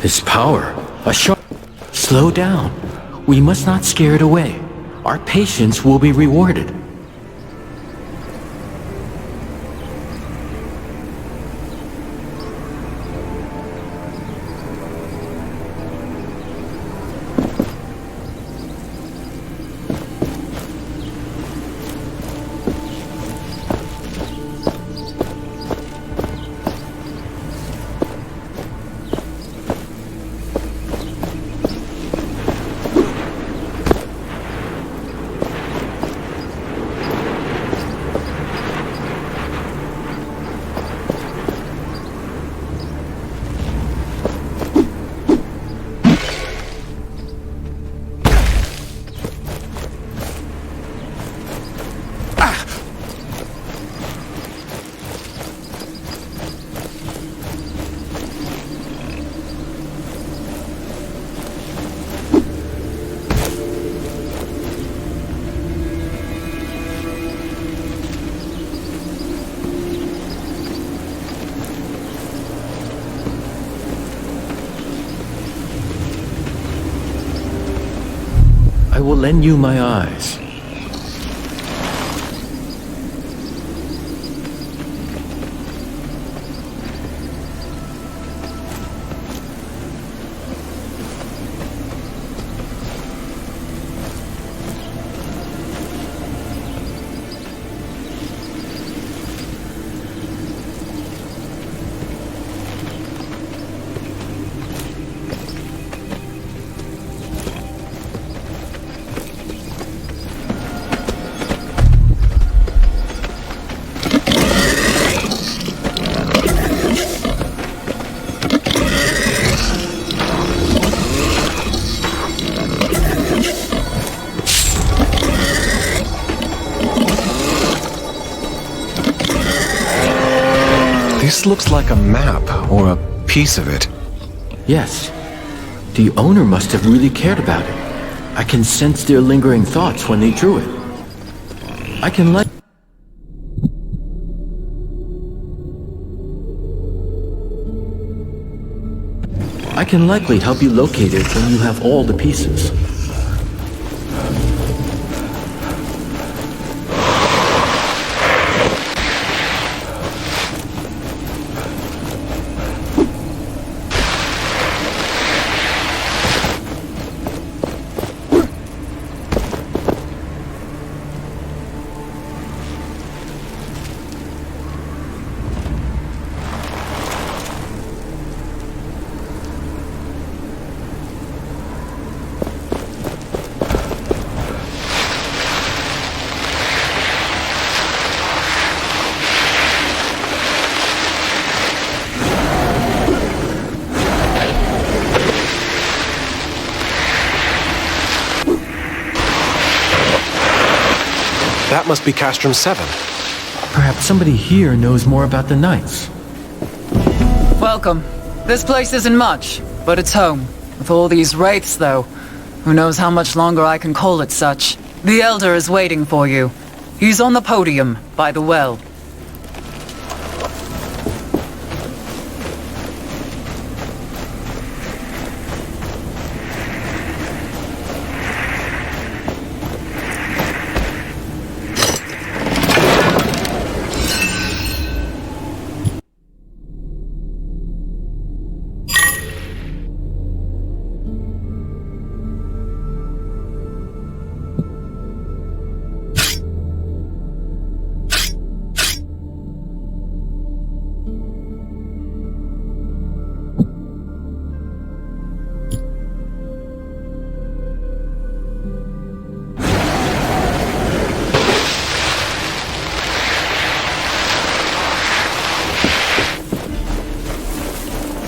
His power. A sharp... Slow down. We must not scare it away. Our patience will be rewarded. I will lend you my eyes. This looks like a map, or a piece of it. Yes. The owner must have really cared about it. I can sense their lingering thoughts when they drew it. I can likely help you locate it when you have all the pieces. That must be Castrum 7. Perhaps somebody here knows more about the Knights. Welcome. This place isn't much, but it's home. With all these wraiths, though, who knows how much longer I can call it such. The Elder is waiting for you. He's on the podium, by the well.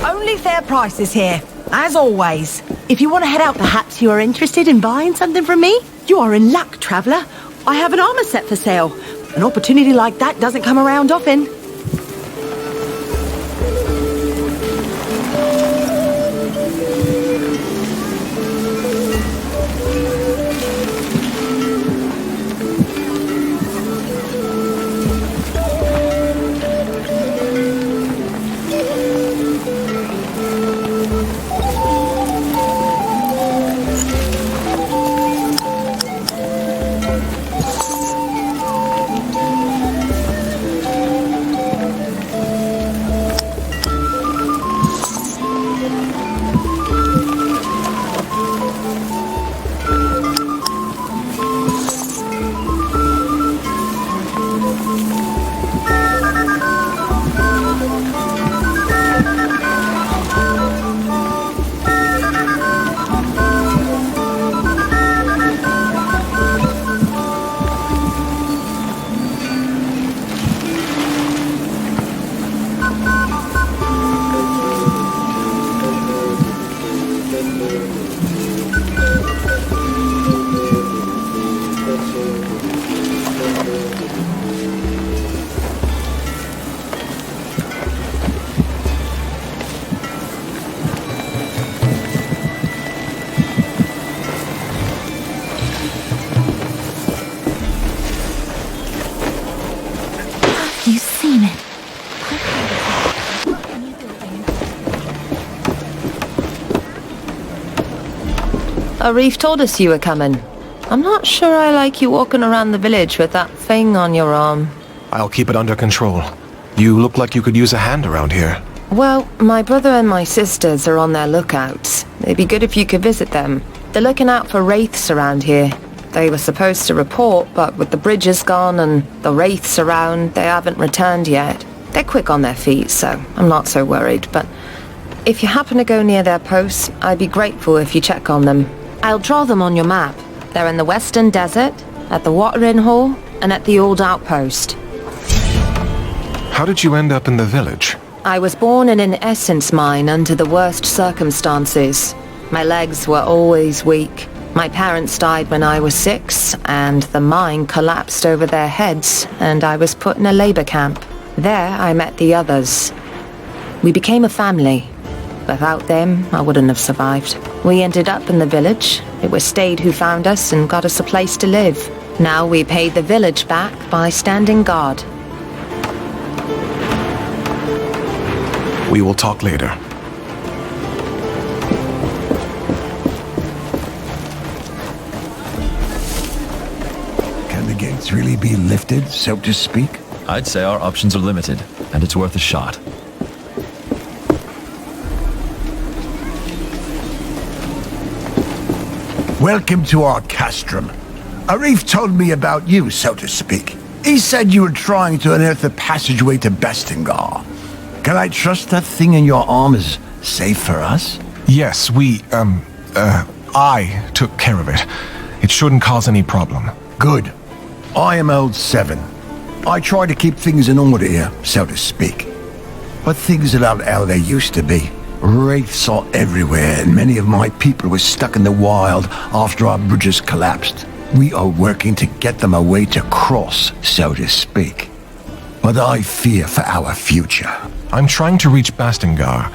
Only fair prices here, as always. If you want to head out, perhaps you are interested in buying something from me? You are in luck, traveller. I have an armor set for sale. An opportunity like that doesn't come around often. Arif told us you were coming. I'm not sure I like you walking around the village with that thing on your arm. I'll keep it under control. You look like you could use a hand around here. Well, my brother and my sisters are on their lookouts. It'd be good if you could visit them. They're looking out for wraiths around here. They were supposed to report, but with the bridges gone and the wraiths around, they haven't returned yet. They're quick on their feet, so I'm not so worried, but if you happen to go near their posts, I'd be grateful if you check on them. I'll draw them on your map. They're in the Western Desert, at the Watering Hall, and at the Old Outpost. How did you end up in the village? I was born in an essence mine under the worst circumstances. My legs were always weak. My parents died when I was 6, and the mine collapsed over their heads, and I was put in a labor camp. There I met the others. We became a family. Without them, I wouldn't have survived. We ended up in the village. It was Stade who found us and got us a place to live. Now we pay the village back by standing guard. We will talk later. Can the gates really be lifted, so to speak? I'd say our options are limited, and it's worth a shot. Welcome to our castrum. Arif told me about you, so to speak. He said you were trying to unearth the passageway to Bastengar. Can I trust that thing in your arm is safe for us? Yes, I took care of it. It shouldn't cause any problem. Good. I am old 7. I try to keep things in order here, so to speak. But things are not how they used to be. Wraiths are everywhere, and many of my people were stuck in the wild after our bridges collapsed. We are working to get them a way to cross, so to speak. But I fear for our future. I'm trying to reach Bastengar.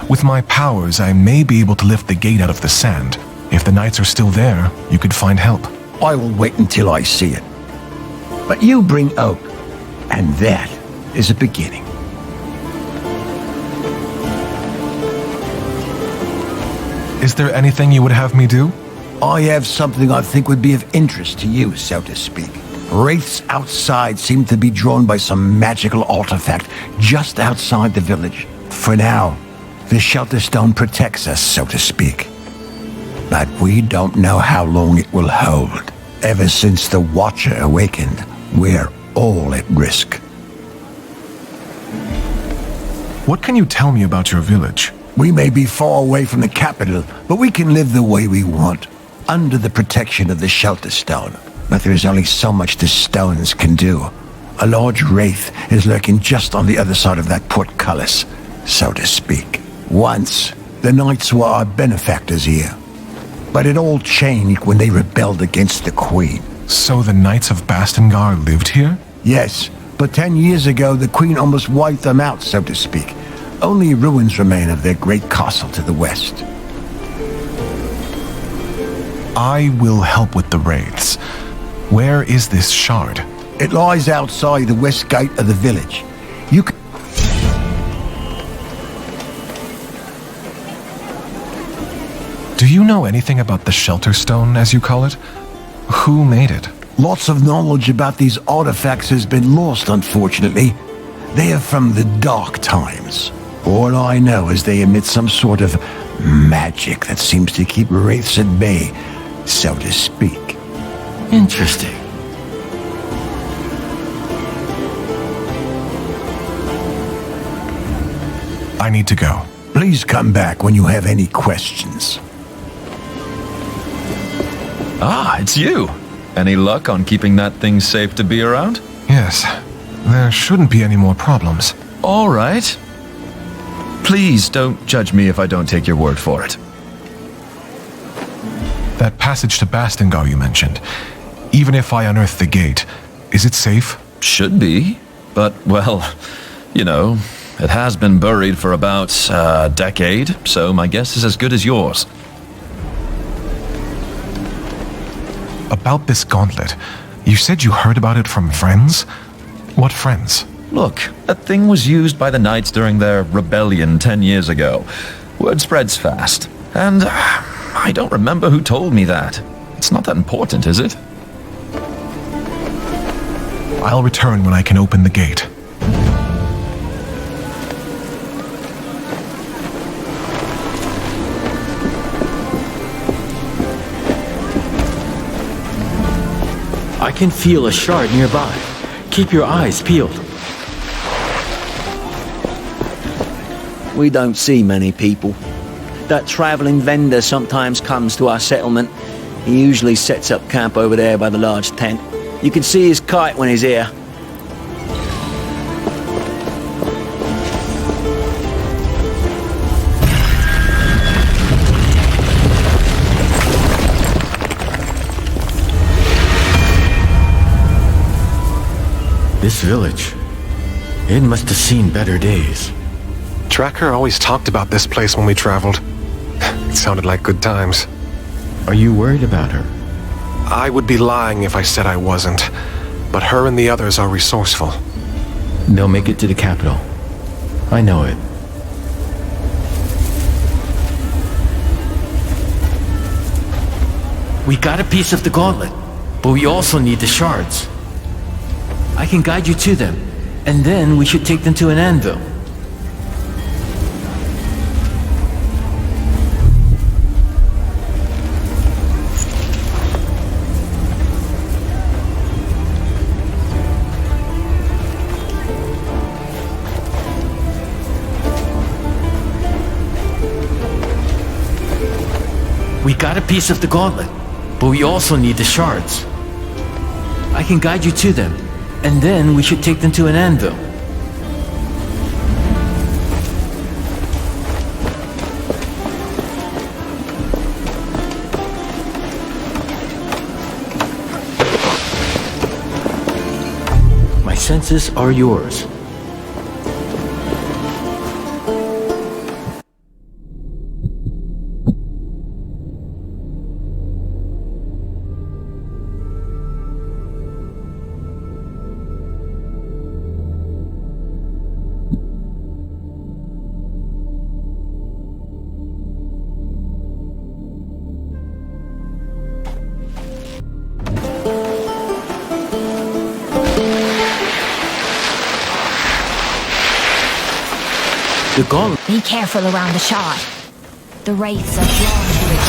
With my powers, I may be able to lift the gate out of the sand. If the knights are still there, you could find help. I will wait until I see it. But you bring hope, and that is a beginning. Is there anything you would have me do? I have something I think would be of interest to you, so to speak. Wraiths outside seem to be drawn by some magical artifact just outside the village. For now, the shelter stone protects us, so to speak. But we don't know how long it will hold. Ever since the Watcher awakened, we're all at risk. What can you tell me about your village? We may be far away from the capital, but we can live the way we want, under the protection of the shelter stone. But there is only so much the stones can do. A large wraith is lurking just on the other side of that portcullis, so to speak. Once, the knights were our benefactors here. But it all changed when they rebelled against the Queen. So the Knights of Bastengar lived here? Yes, but 10 years ago the Queen almost wiped them out, so to speak. Only ruins remain of their great castle to the west. I will help with the wraiths. Where is this shard? It lies outside the west gate of the village. You can... Do you know anything about the shelter stone, as you call it? Who made it? Lots of knowledge about these artifacts has been lost, unfortunately. They are from the dark times. All I know is they emit some sort of magic that seems to keep wraiths at bay, so to speak. Interesting. I need to go. Please come back when you have any questions. Ah, it's you. Any luck on keeping that thing safe to be around? Yes. There shouldn't be any more problems. All right. Please don't judge me if I don't take your word for it. That passage to Bastengar you mentioned. Even if I unearth the gate, is it safe? Should be. But, well, you know, it has been buried for about a decade, so my guess is as good as yours. About this gauntlet, you said you heard about it from friends? What friends? Look, that thing was used by the Knights during their rebellion 10 years ago. Word spreads fast. And I don't remember who told me that. It's not that important, is it? I'll return when I can open the gate. I can feel a shard nearby. Keep your eyes peeled. We don't see many people. That traveling vendor sometimes comes to our settlement. He usually sets up camp over there by the large tent. You can see his kite when he's here. This village, it must have seen better days. Tracker always talked about this place when we traveled. It sounded like good times. Are you worried about her? I would be lying if I said I wasn't. But her and the others are resourceful. They'll make it to the capital. I know it. We got a piece of the gauntlet, but we also need the shards. I can guide you to them, and then we should take them to an anvil. We got a piece of the gauntlet, but we also need the shards. I can guide you to them, and then we should take them to an anvil. My senses are yours. The gauntlet. Be careful around the shard. The wraiths are drawn to it.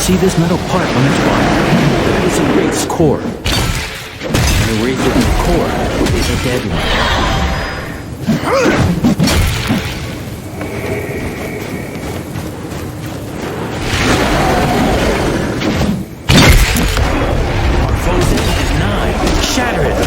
See this metal part on its body? That is a wraith's core. And a wraith within the core is a dead one. Our foe's end is nigh. Shatter it!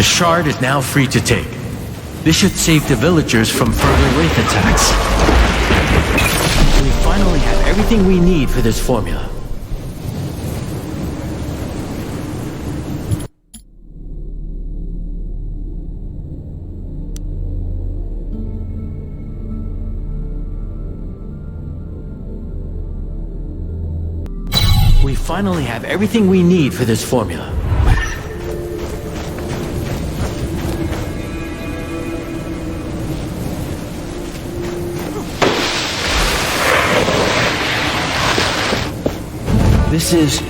shard is now free to take. This should save the villagers from further wraith attacks. We finally have everything we need for this formula. We finally have everything we need for this formula. This is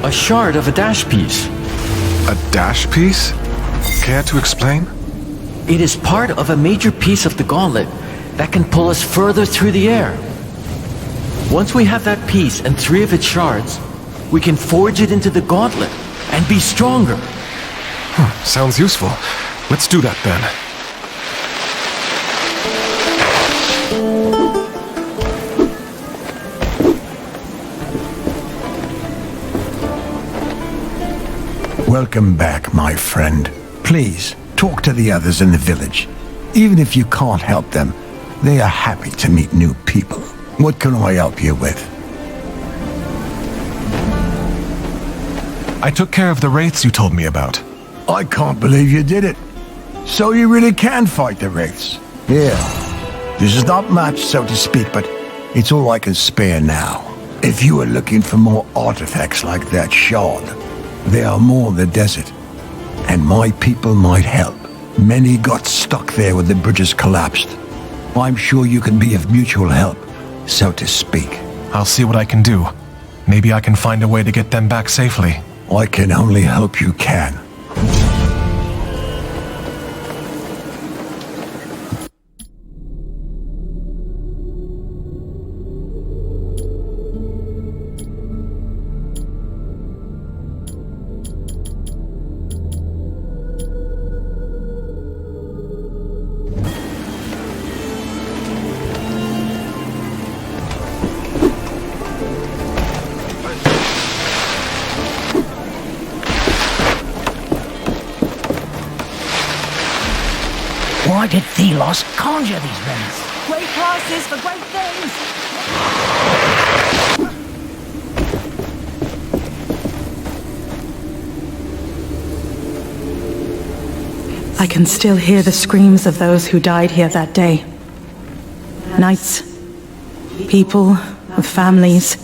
a shard of a dash piece. A dash piece? Care to explain? It is part of a major piece of the gauntlet that can pull us further through the air. Once we have that piece and 3 of its shards, we can forge it into the gauntlet and be stronger. Sounds useful. Let's do that then. Welcome back, my friend. Please, talk to the others in the village. Even if you can't help them, they are happy to meet new people. What can I help you with? I took care of the wraiths you told me about. I can't believe you did it. So you really can fight the wraiths? Yeah. This is not much, so to speak, but it's all I can spare now. If you are looking for more artifacts like that shard, there are more in the desert, and my people might help. Many got stuck there when the bridges collapsed. I'm sure you can be of mutual help, so to speak. I'll see what I can do. Maybe I can find a way to get them back safely. I can only hope you can. Why did Thelos conjure these wraiths? Great prices for great things! I can still hear the screams of those who died here that day. Knights, people with families,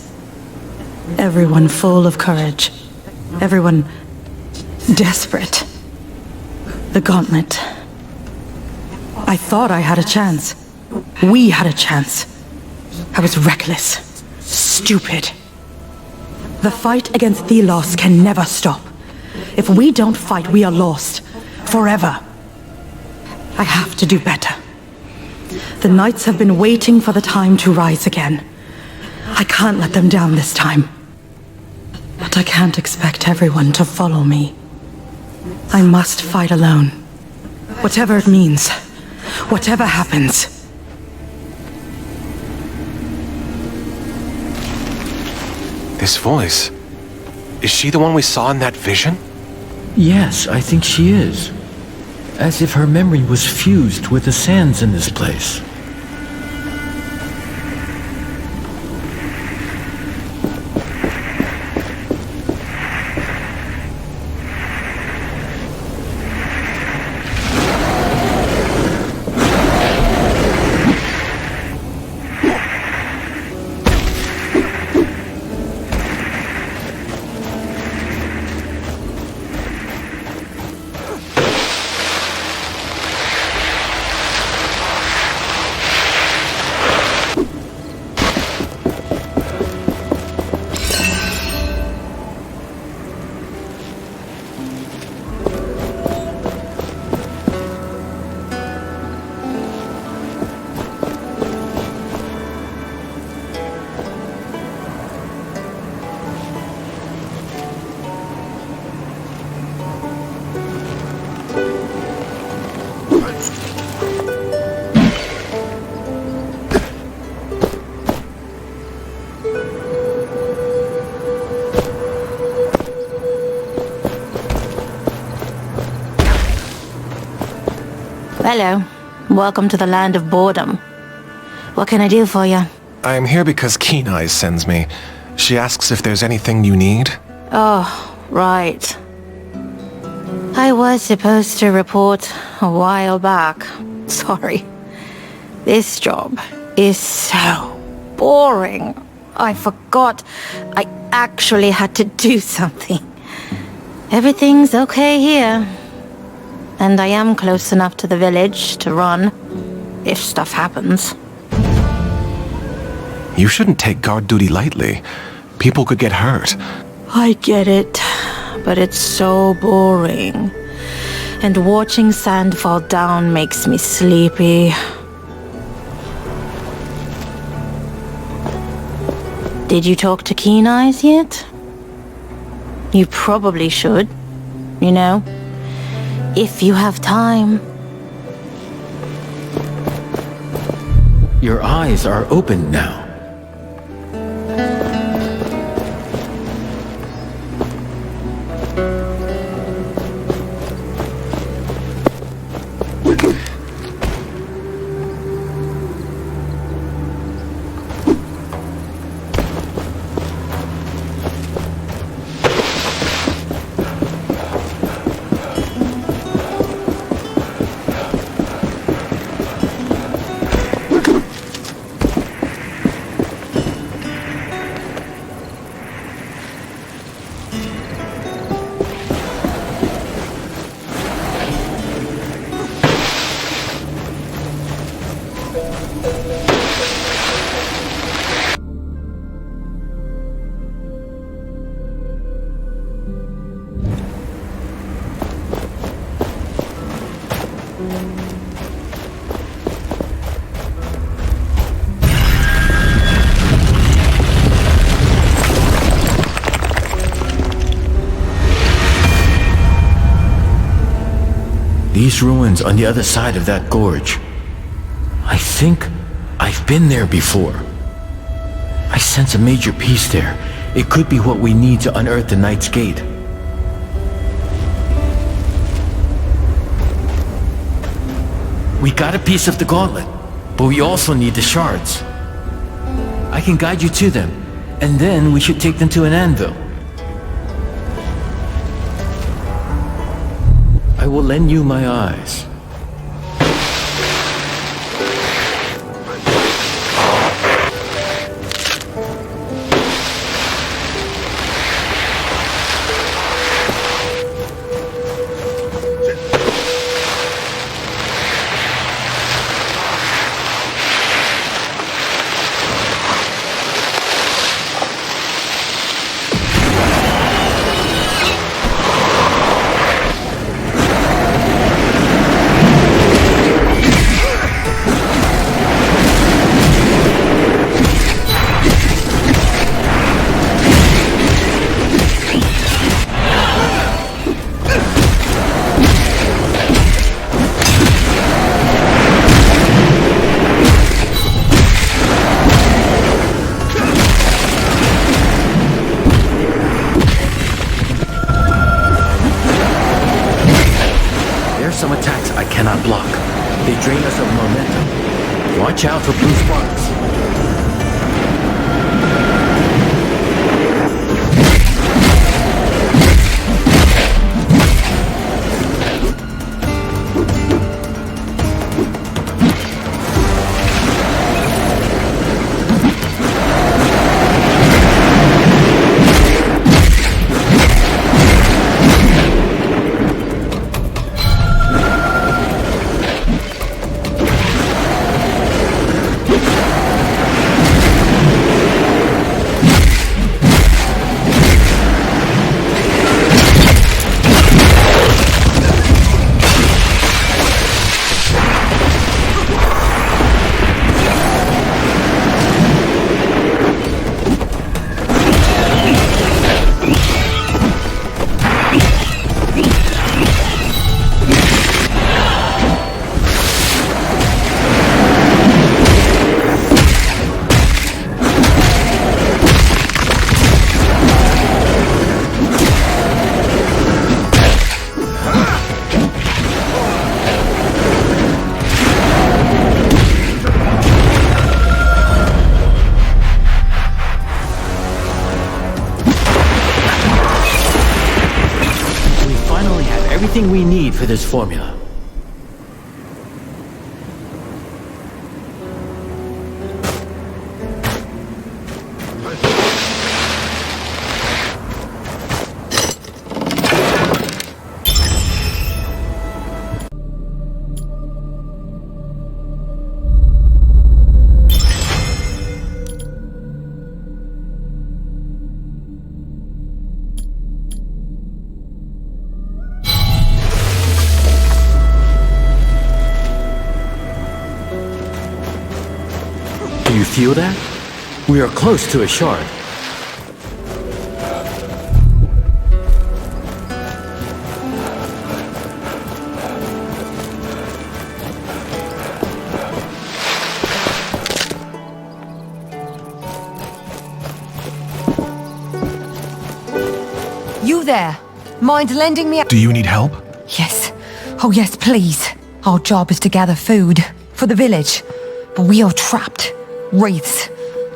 everyone full of courage, everyone desperate. The gauntlet. I thought I had a chance. We had a chance. I was reckless. Stupid. The fight against Thelos can never stop. If we don't fight, we are lost. Forever. I have to do better. The Knights have been waiting for the time to rise again. I can't let them down this time. But I can't expect everyone to follow me. I must fight alone. Whatever it means. Whatever happens. This voice. Is she the one we saw in that vision? Yes, I think she is. As if her memory was fused with the sands in this place. Hello. Welcome to the land of boredom. What can I do for you? I am here because Keen Eyes sends me. She asks if there's anything you need. Oh, right. I was supposed to report a while back. Sorry. This job is so boring. I forgot I actually had to do something. Everything's okay here. And I am close enough to the village to run, if stuff happens. You shouldn't take guard duty lightly. People could get hurt. I get it, but it's so boring. And watching sand fall down makes me sleepy. Did you talk to Keen Eyes yet? You probably should, you know, if you have time. Your eyes are open now. These ruins on the other side of that gorge. I think I've been there before. I sense a major piece there. It could be what we need to unearth the Knight's Gate. We got a piece of the gauntlet, but we also need the shards. I can guide you to them, and then we should take them to an anvil. I will lend you my eyes. Some attacks I cannot block. They drain us of momentum. Watch out for blue sparks. need for this formula? Do you feel that? We are close to a shard. You there? Mind lending me a— Do you need help? Yes. Oh yes, please. Our job is to gather food for the village. But we are trapped. Wraiths.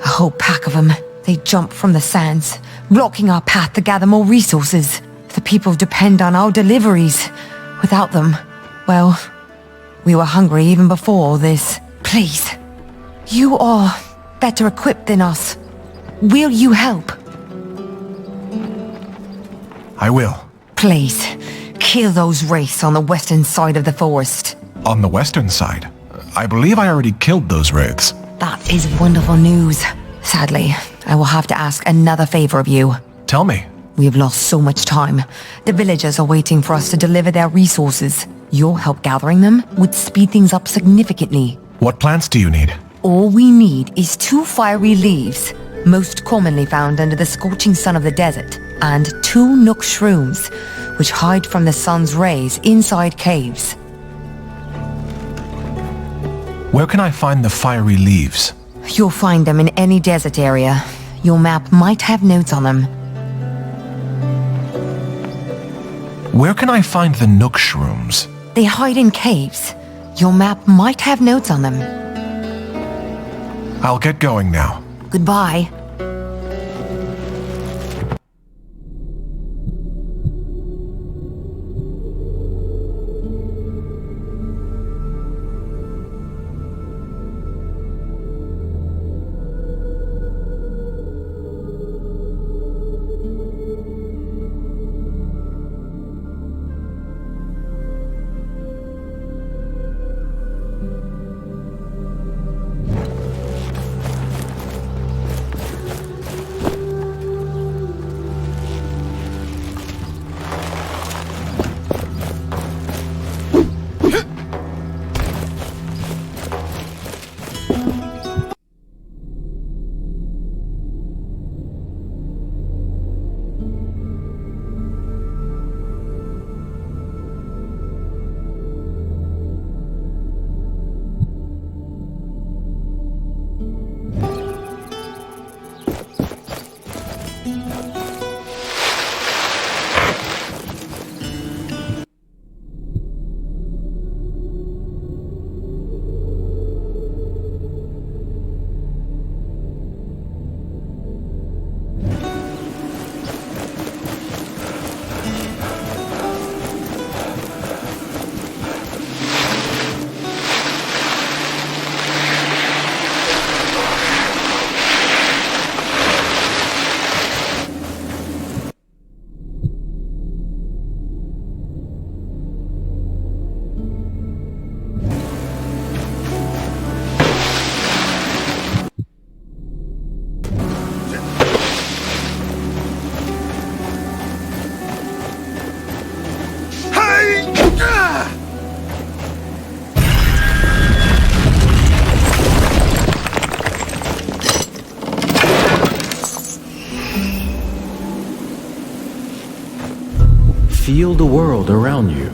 A whole pack of them. They jump from the sands, blocking our path to gather more resources. The people depend on our deliveries. Without them, well, we were hungry even before all this. Please. You are better equipped than us. Will you help? I will. Please, kill those wraiths on the western side of the forest. On the western side? I believe I already killed those wraiths. That is wonderful news. Sadly, I will have to ask another favor of you. Tell me. We have lost so much time. The villagers are waiting for us to deliver their resources. Your help gathering them would speed things up significantly. What plants do you need? All we need is 2 fiery leaves, most commonly found under the scorching sun of the desert, and 2 nook shrooms, which hide from the sun's rays inside caves. Where can I find the fiery leaves? You'll find them in any desert area. Your map might have notes on them. Where can I find the nook shrooms? They hide in caves. Your map might have notes on them. I'll get going now. Goodbye. Feel the world around you.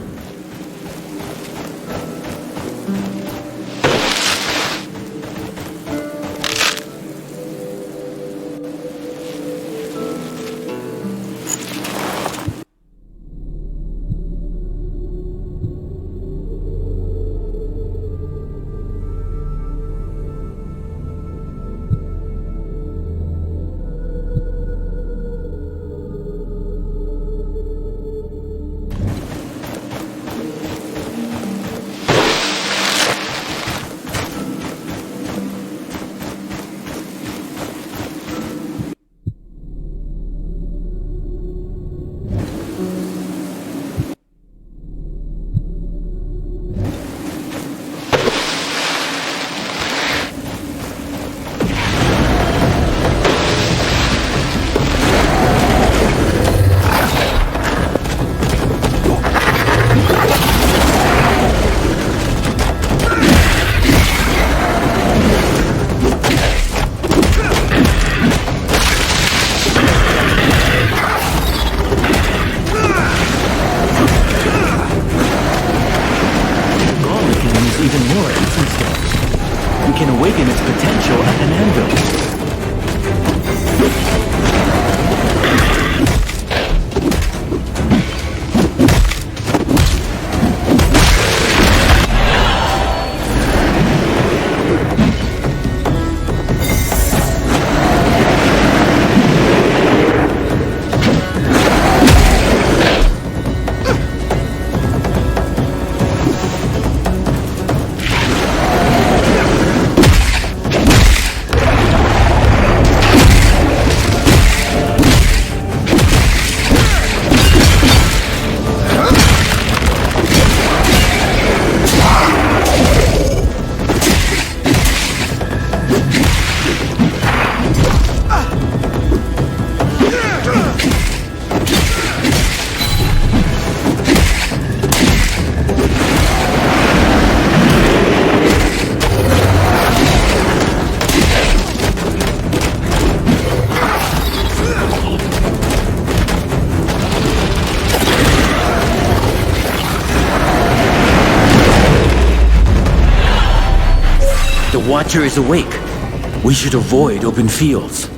produce even more essence stones. We can awaken its potential at an anvil. The Watcher is awake. We should avoid open fields.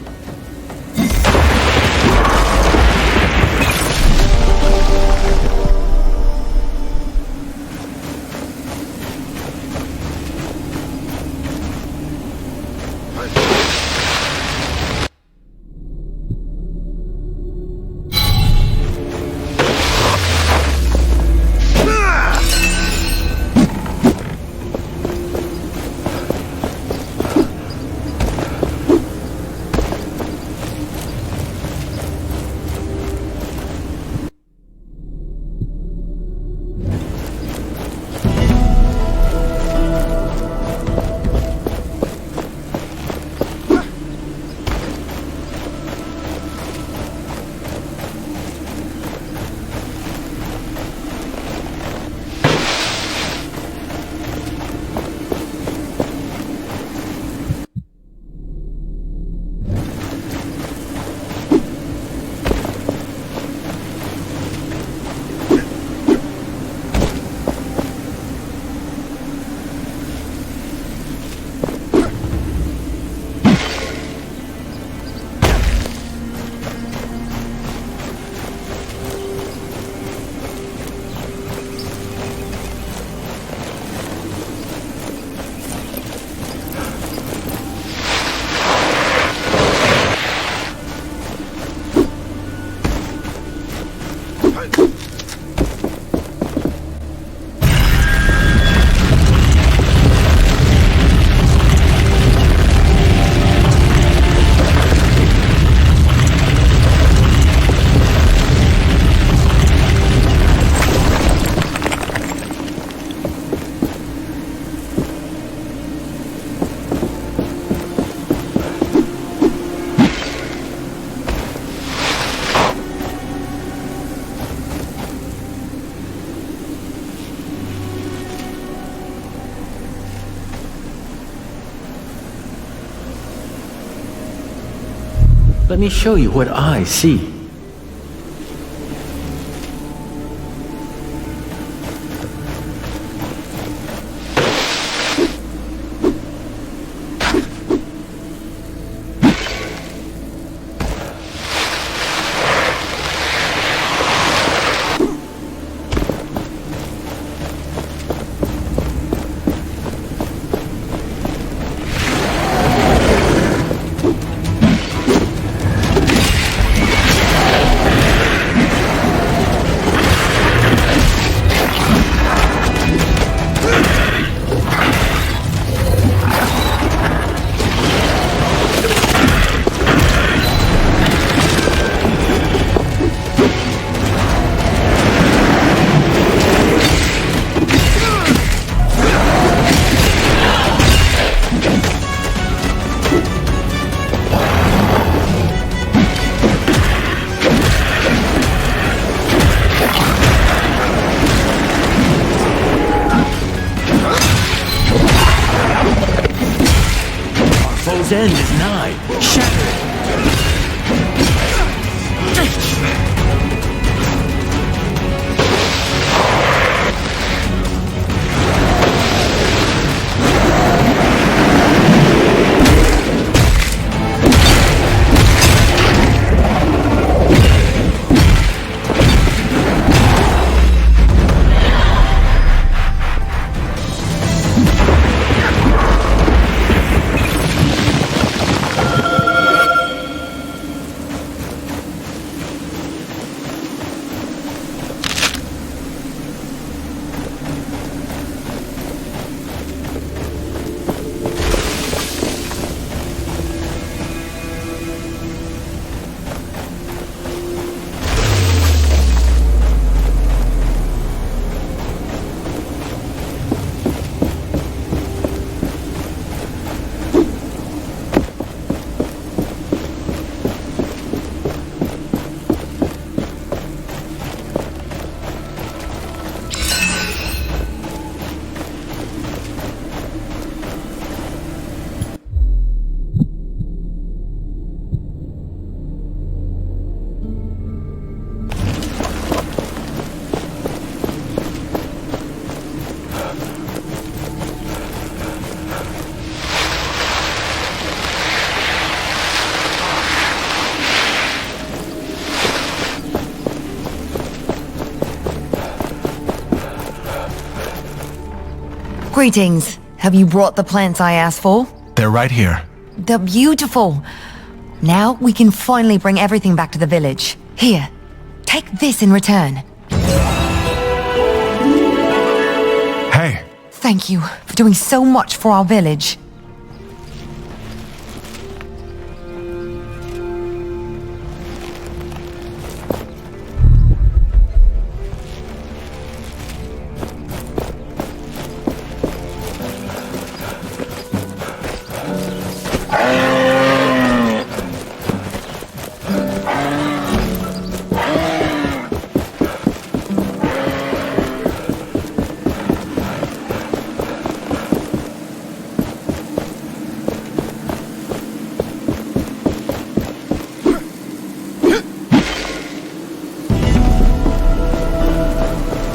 Let me show you what I see. Foe's end is nigh. Shatter it! Greetings. Have you brought the plants I asked for? They're right here. They're beautiful. Now we can finally bring everything back to the village. Here, take this in return. Hey. Thank you for doing so much for our village.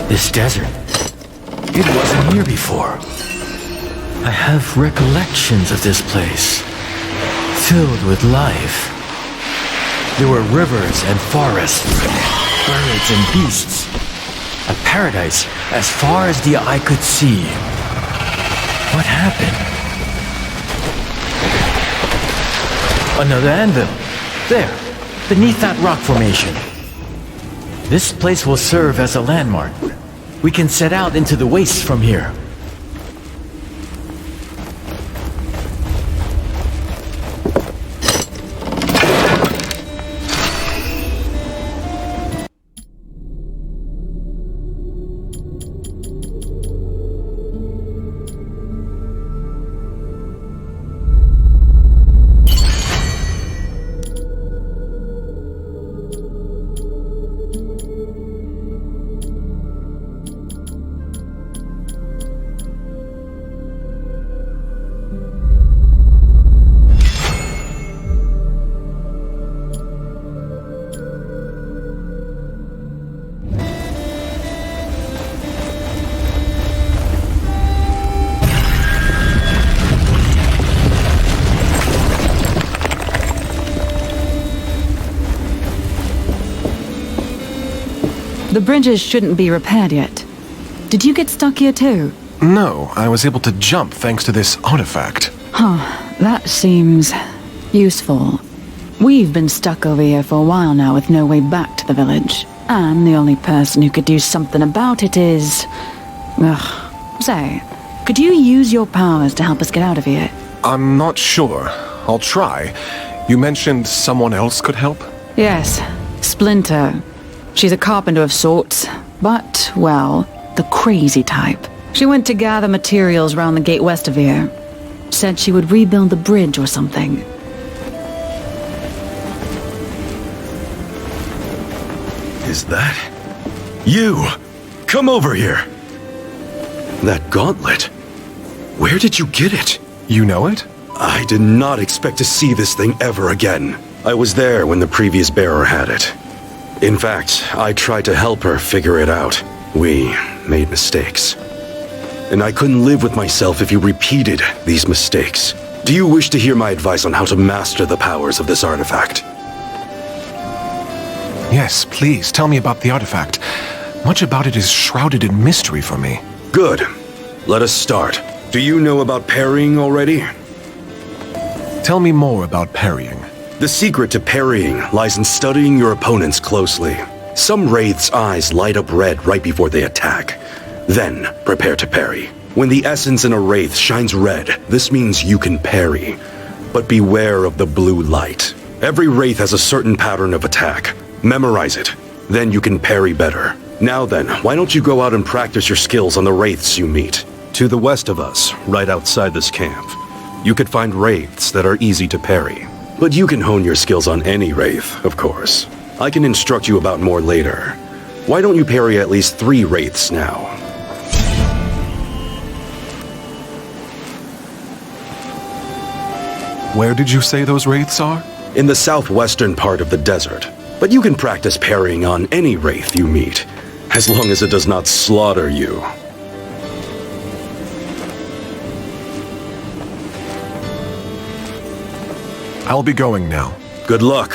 This desert. It wasn't here before. I have recollections of this place, filled with life. There were rivers and forests, birds and beasts. A paradise as far as the eye could see. What happened? Another anvil. There, beneath that rock formation. This place will serve as a landmark. We can set out into the wastes from here. The bridges shouldn't be repaired yet. Did you get stuck here too? No, I was able to jump thanks to this artifact. Huh, that seems useful. We've been stuck over here for a while now with no way back to the village. And the only person who could do something about it is... Ugh. Say, could you use your powers to help us get out of here? I'm not sure. I'll try. You mentioned someone else could help? Yes, Splinter. She's a carpenter of sorts, but, well, the crazy type. She went to gather materials round the gate west of here. Said she would rebuild the bridge or something. Is that... you? Come over here! That gauntlet. Where did you get it? You know it? I did not expect to see this thing ever again. I was there when the previous bearer had it. In fact, I tried to help her figure it out. We made mistakes. And I couldn't live with myself if you repeated these mistakes. Do you wish to hear my advice on how to master the powers of this artifact? Yes, please, tell me about the artifact. Much about it is shrouded in mystery for me. Good. Let us start. Do you know about parrying already? Tell me more about parrying. The secret to parrying lies in studying your opponents closely. Some wraiths' eyes light up red right before they attack. Then, prepare to parry. When the essence in a wraith shines red, this means you can parry. But beware of the blue light. Every wraith has a certain pattern of attack. Memorize it. Then you can parry better. Now then, why don't you go out and practice your skills on the wraiths you meet? To the west of us, right outside this camp, you could find wraiths that are easy to parry. But you can hone your skills on any wraith, of course. I can instruct you about more later. Why don't you parry at least 3 wraiths now? Where did you say those wraiths are? In the southwestern part of the desert. But you can practice parrying on any wraith you meet, as long as it does not slaughter you. I'll be going now. Good luck.